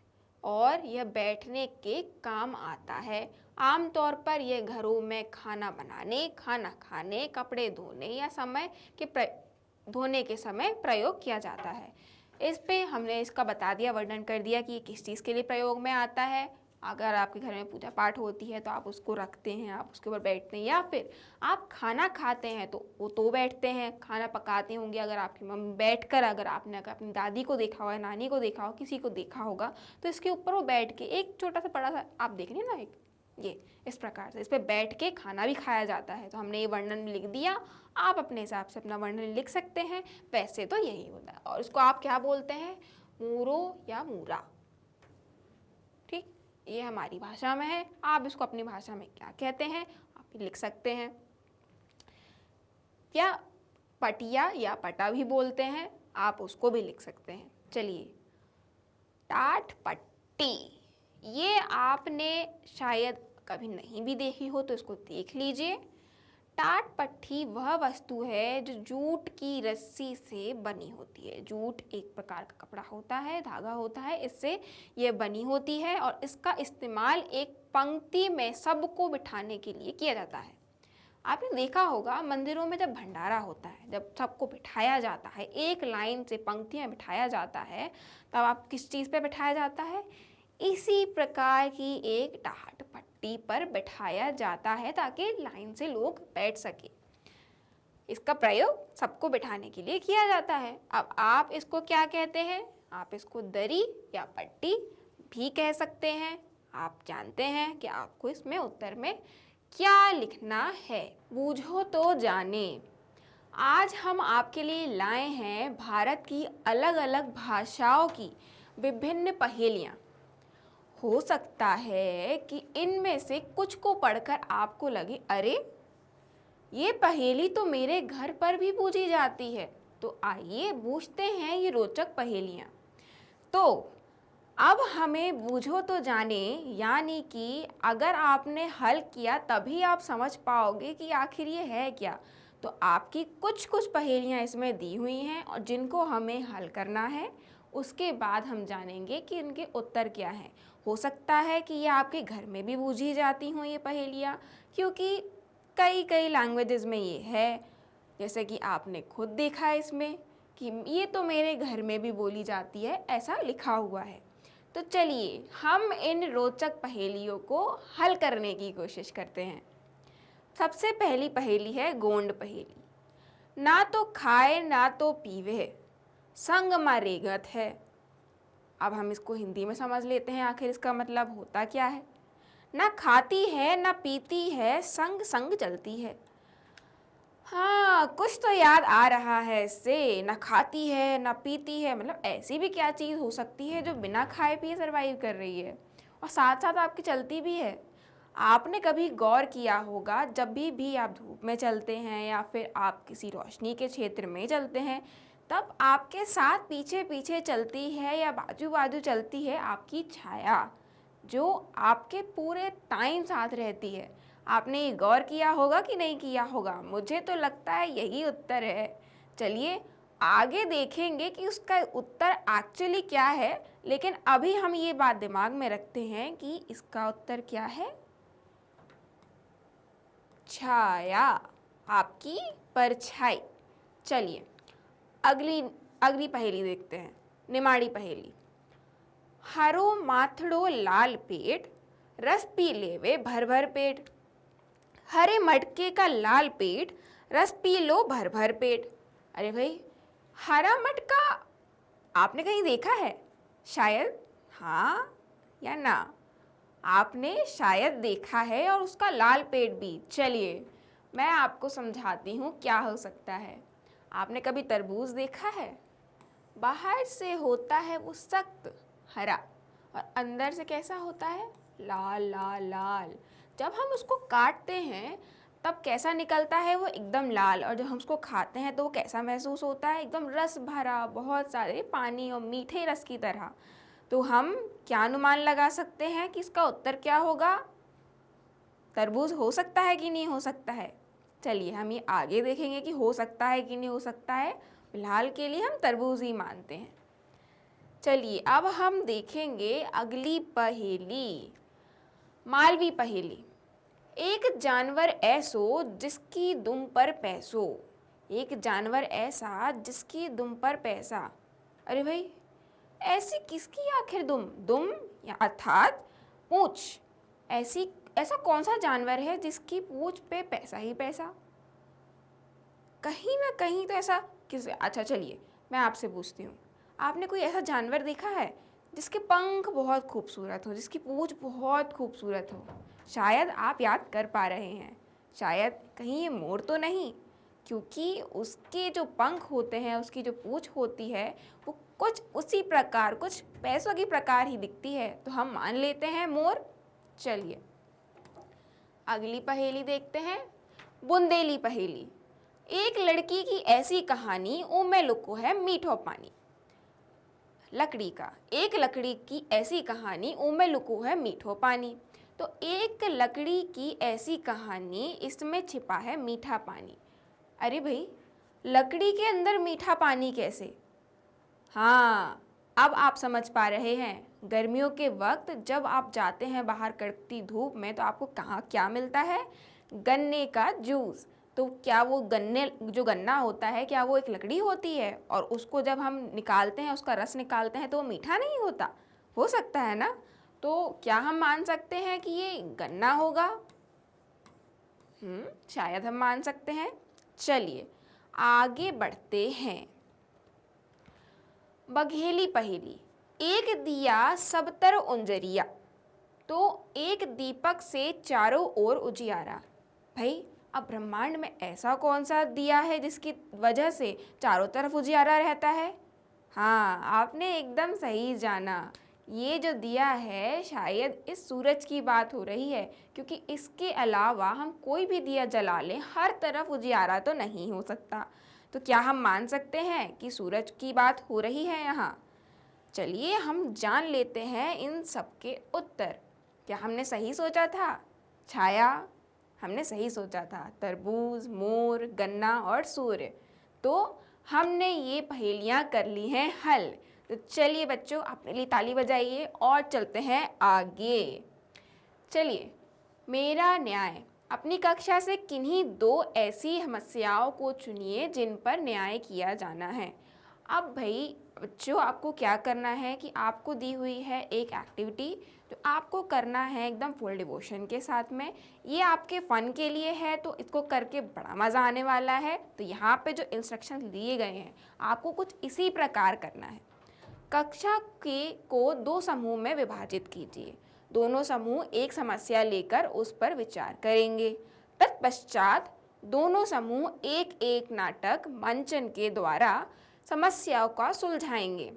S1: और यह बैठने के काम आता है। आमतौर पर यह घरों में खाना बनाने, खाना खाने, कपड़े धोने या धोने के समय प्रयोग किया जाता है। इस पे हमने इसका बता दिया, वर्णन कर दिया कि ये किस चीज़ के लिए प्रयोग में आता है। अगर आपके घर में पूजा पाठ होती है तो आप उसको रखते हैं, आप उसके ऊपर बैठते हैं, या फिर आप खाना खाते हैं तो वो तो बैठते हैं, खाना पकाते होंगे अगर आपकी मम्मी बैठकर, अगर आपने अपनी दादी को देखा हो, नानी को देखा हो, किसी को देखा होगा, तो इसके ऊपर वो बैठ के, एक छोटा सा बड़ा सा आप देख रहे हैं ना, एक ये इस प्रकार से इस पर बैठ के खाना भी खाया जाता है। तो हमने ये वर्णन लिख दिया, आप अपने हिसाब से अपना वर्णन लिख सकते हैं। वैसे तो यही होता है। और इसको आप क्या बोलते हैं, मूरो या मूरा। ठीक, ये हमारी भाषा में है, आप इसको अपनी भाषा में क्या कहते हैं आप लिख सकते हैं। या पटिया या पटा भी बोलते हैं, आप उसको भी लिख सकते हैं। चलिए, टाट पट्टी, ये आपने शायद कभी नहीं भी देखी हो तो इसको देख लीजिए। टाट पट्टी वह वस्तु है जो जूट की रस्सी से बनी होती है। जूट एक प्रकार का कपड़ा होता है, धागा होता है, इससे यह बनी होती है और इसका इस्तेमाल एक पंक्ति में सबको बिठाने के लिए किया जाता है। आपने देखा होगा मंदिरों में जब भंडारा होता है, जब सबको बिठाया जाता है, एक लाइन से पंक्ति में बिठाया जाता है, तब आप किस चीज़ पे बिठाया जाता है, इसी प्रकार की एक टाट पट्टी पट्टी पर बिठाया जाता है ताकि लाइन से लोग बैठ सके। इसका प्रयोग सबको बिठाने के लिए किया जाता है। अब आप इसको क्या कहते हैं? आप इसको दरी या पट्टी भी कह सकते हैं। आप जानते हैं कि आपको इसमें उत्तर में क्या लिखना है। बूझो तो जाने। आज हम आपके लिए लाए हैं भारत की अलग अलग भाषाओं की विभिन्न पहेलियाँ। हो सकता है कि इनमें से कुछ को पढ़कर आपको लगे, अरे ये पहेली तो मेरे घर पर भी पूछी जाती है। तो आइए बूझते हैं ये रोचक पहेलियाँ। तो अब हमें बूझो तो जाने, यानी कि अगर आपने हल किया तभी आप समझ पाओगे कि आखिर ये है क्या। तो आपकी कुछ कुछ पहेलियाँ इसमें दी हुई हैं और जिनको हमें हल करना है। उसके बाद हम जानेंगे कि इनके उत्तर क्या हैं। हो सकता है कि ये आपके घर में भी बूझी जाती हों ये पहेलियाँ, क्योंकि कई कई लैंग्वेजेस में ये है। जैसे कि आपने खुद देखा है इसमें कि ये तो मेरे घर में भी बोली जाती है, ऐसा लिखा हुआ है। तो चलिए हम इन रोचक पहेलियों को हल करने की कोशिश करते हैं। सबसे पहली पहेली है गोंड पहेली। ना तो खाए ना तो पीवे, संग मा रेंगत है। अब हम इसको हिंदी में समझ लेते हैं, आखिर इसका मतलब होता क्या है। ना खाती है ना पीती है, संग संग चलती है। हाँ, कुछ तो याद आ रहा है इससे। ना खाती है ना पीती है, मतलब ऐसी भी क्या चीज़ हो सकती है जो बिना खाए पिए सरवाइव कर रही है और साथ साथ आपकी चलती भी है। आपने कभी गौर किया होगा, जब भी आप धूप में चलते हैं या फिर आप किसी रोशनी के क्षेत्र में चलते हैं, तब आपके साथ पीछे पीछे चलती है या बाजू बाजू चलती है आपकी छाया, जो आपके पूरे टाइम साथ रहती है। आपने ये गौर किया होगा कि नहीं किया होगा? मुझे तो लगता है यही उत्तर है। चलिए आगे देखेंगे कि उसका उत्तर एक्चुअली क्या है, लेकिन अभी हम ये बात दिमाग में रखते हैं कि इसका उत्तर क्या है। छाया, आपकी परछाई। चलिए अगली अगली पहेली देखते हैं। निमाड़ी पहेली। हरो माथड़ो लाल पेट, रस पी लेवे भर भर पेट। हरे मटके का लाल पेट, रस पी लो भर भर पेट। अरे भाई, हरा मटका आपने कहीं देखा है? शायद हाँ या ना? आपने शायद देखा है, और उसका लाल पेट भी। चलिए मैं आपको समझाती हूँ क्या हो सकता है। आपने कभी तरबूज देखा है? बाहर से होता है वो सख्त हरा और अंदर से कैसा होता है? लाल लाल लाल। जब हम उसको काटते हैं तब कैसा निकलता है? वो एकदम लाल। और जब हम उसको खाते हैं तो वो कैसा महसूस होता है? एकदम रस भरा, बहुत सारे पानी और मीठे रस की तरह। तो हम क्या अनुमान लगा सकते हैं कि इसका उत्तर क्या होगा? तरबूज हो सकता है कि नहीं हो सकता है? चलिए हम ये आगे देखेंगे कि हो सकता है कि नहीं हो सकता है। फिलहाल के लिए हम तरबूज ही मानते हैं। चलिए अब हम देखेंगे अगली पहेली, मालवी पहेली। एक जानवर ऐसो जिसकी दुम पर पैसो। एक जानवर ऐसा जिसकी दुम पर पैसा। अरे भाई, ऐसी किसकी आखिर दुम? दुम या अर्थात पूंछ। ऐसा कौन सा जानवर है जिसकी पूंछ पे पैसा ही पैसा? कहीं ना कहीं तो ऐसा किस अच्छा चलिए मैं आपसे पूछती हूँ, आपने कोई ऐसा जानवर देखा है जिसके पंख बहुत खूबसूरत हो, जिसकी पूंछ बहुत खूबसूरत हो? शायद आप याद कर पा रहे हैं। शायद कहीं ये मोर तो नहीं, क्योंकि उसके जो पंख होते हैं, उसकी जो पूंछ होती है, वो कुछ उसी प्रकार, कुछ पैसों की प्रकार ही दिखती है। तो हम मान लेते हैं मोर। चलिए अगली पहेली देखते हैं, बुंदेली पहेली। एक लड़की की ऐसी कहानी, में लुको है मीठो पानी। लकड़ी का, एक लकड़ी की ऐसी कहानी, में लुको है मीठो पानी। तो एक लकड़ी की ऐसी कहानी, इसमें छिपा है मीठा पानी। अरे भाई, लकड़ी के अंदर मीठा पानी कैसे? हाँ, अब आप समझ पा रहे हैं। गर्मियों के वक्त जब आप जाते हैं बाहर कड़कती धूप में, तो आपको कहाँ क्या मिलता है? गन्ने का जूस। तो क्या वो गन्ना होता है, क्या वो एक लकड़ी होती है? और उसको जब हम निकालते हैं, उसका रस निकालते हैं, तो वो मीठा नहीं होता? हो सकता है ना? तो क्या हम मान सकते हैं कि ये गन्ना होगा? शायद हम मान सकते हैं। चलिए आगे बढ़ते हैं। बघेली पहेली। एक दिया सब तर उंजरिया, तो एक दीपक से चारों ओर उजियारा। भाई अब ब्रह्मांड में ऐसा कौन सा दिया है जिसकी वजह से चारों तरफ उजियारा रहता है? हाँ, आपने एकदम सही जाना। ये जो दिया है शायद इस सूरज की बात हो रही है, क्योंकि इसके अलावा हम कोई भी दिया जला लें हर तरफ उजियारा तो नहीं हो सकता। तो क्या हम मान सकते हैं कि सूरज की बात हो रही है यहाँ? चलिए हम जान लेते हैं इन सब के उत्तर। क्या हमने सही सोचा था? छाया, हमने सही सोचा था। तरबूज, मोर, गन्ना और सूर्य। तो हमने ये पहेलियाँ कर ली हैं हल। तो चलिए बच्चों, अपने लिए ताली बजाइए और चलते हैं आगे। चलिए, मेरा न्याय। अपनी कक्षा से किन्हीं दो ऐसी समस्याओं को चुनिए जिन पर न्याय किया जाना है। अब भाई बच्चों, आपको क्या करना है कि आपको दी हुई है एक एक्टिविटी जो आपको करना है एकदम फुल डिवोशन के साथ में। ये आपके फ़न के लिए है, तो इसको करके बड़ा मज़ा आने वाला है। तो यहाँ पे जो इंस्ट्रक्शंस दिए गए हैं आपको कुछ इसी प्रकार करना है। कक्षा के को दो समूह में विभाजित कीजिए। दोनों समूह एक समस्या लेकर उस पर विचार करेंगे। तत्पश्चात दोनों समूह एक एक नाटक मंचन के द्वारा समस्याओं का सुलझाएंगे।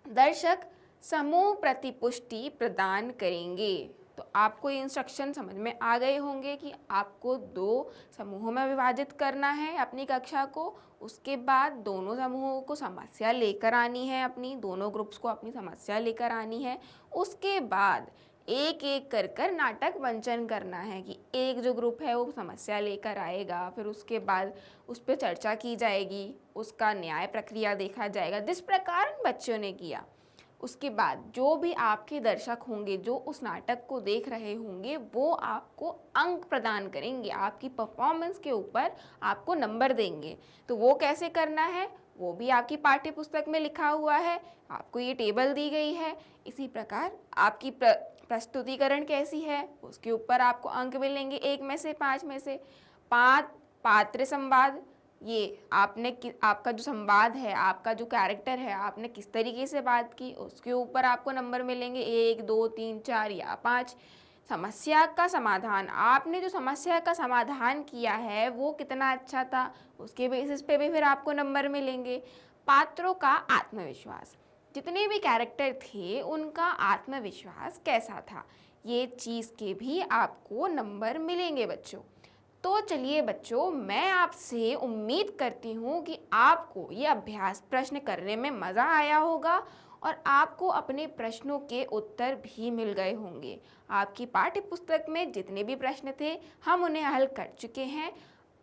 S1: दर्शक समूह प्रतिपुष्टि प्रदान करेंगे। तो आपको ये इंस्ट्रक्शन समझ में आ गए होंगे कि आपको दो समूहों में विभाजित करना है अपनी कक्षा को। उसके बाद दोनों समूहों को समस्या लेकर आनी है, अपनी दोनों ग्रुप्स को अपनी समस्या लेकर आनी है। उसके बाद एक एक कर कर नाटक मंचन करना है कि एक जो ग्रुप है वो समस्या लेकर आएगा, फिर उसके बाद उस पर चर्चा की जाएगी, उसका न्याय प्रक्रिया देखा जाएगा जिस प्रकार बच्चों ने किया। उसके बाद जो भी आपके दर्शक होंगे जो उस नाटक को देख रहे होंगे वो आपको अंक प्रदान करेंगे, आपकी परफॉर्मेंस के ऊपर आपको नंबर देंगे। तो वो कैसे करना है वो भी आपकी पाठ्य पुस्तक में लिखा हुआ है, आपको ये टेबल दी गई है। इसी प्रकार आपकी प्रस्तुतिकरण कैसी है उसके ऊपर आपको अंक मिलेंगे 1 में से 5 में से। पात्र संवाद, ये आपका जो संवाद है, आपका जो कैरेक्टर है, आपने किस तरीके से बात की उसके ऊपर आपको नंबर मिलेंगे 1, 2, 3, 4 या 5। समस्या का समाधान, आपने जो समस्या का समाधान किया है वो कितना अच्छा था उसके बेसिस पे भी फिर आपको नंबर मिलेंगे। पात्रों का आत्मविश्वास, जितने भी कैरेक्टर थे उनका आत्मविश्वास कैसा था, ये चीज़ के भी आपको नंबर मिलेंगे बच्चों। तो चलिए बच्चों, मैं आपसे उम्मीद करती हूँ कि आपको ये अभ्यास प्रश्न करने में मज़ा आया होगा और आपको अपने प्रश्नों के उत्तर भी मिल गए होंगे। आपकी पाठ्य पुस्तक में जितने भी प्रश्न थे हम उन्हें हल कर चुके हैं।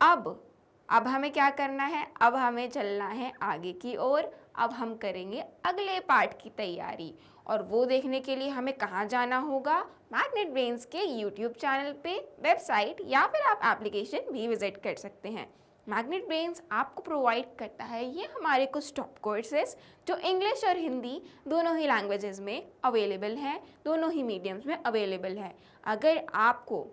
S1: अब हमें क्या करना है? अब हमें चलना है आगे की ओर। अब हम करेंगे अगले पार्ट की तैयारी, और वो देखने के लिए हमें कहाँ जाना होगा? मैग्नेट ब्रेन्स के यूट्यूब चैनल पे, वेबसाइट या फिर आप एप्लीकेशन भी विजिट कर सकते हैं। मैग्नेट ब्रेन्स आपको प्रोवाइड करता है ये हमारे कुछ टॉप कोर्सेज जो इंग्लिश और हिंदी दोनों ही लैंग्वेजेस में अवेलेबल हैं, दोनों ही मीडियम्स में अवेलेबल है। अगर आपको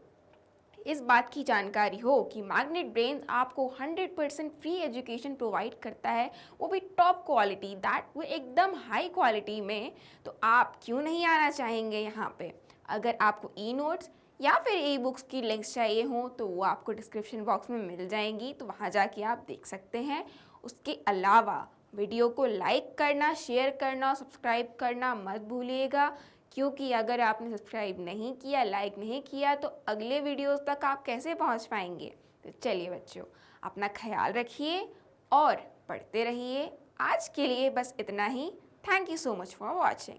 S1: इस बात की जानकारी हो कि मैग्नेट ब्रेन्स आपको 100% फ्री एजुकेशन प्रोवाइड करता है, वो भी टॉप क्वालिटी, दैट वो एकदम हाई क्वालिटी में, तो आप क्यों नहीं आना चाहेंगे यहाँ पे? अगर आपको ई नोट्स या फिर ई बुक्स की लिंक्स चाहिए हो तो वो आपको डिस्क्रिप्शन बॉक्स में मिल जाएंगी, तो वहाँ जाके आप देख सकते हैं। उसके अलावा वीडियो को लाइक करना, शेयर करना, सब्सक्राइब करना मत भूलिएगा, क्योंकि अगर आपने सब्सक्राइब नहीं किया, लाइक नहीं किया तो अगले वीडियोस तक आप कैसे पहुंच पाएंगे? तो चलिए बच्चों, अपना ख्याल रखिए और पढ़ते रहिए। आज के लिए बस इतना ही। Thank you so much for watching.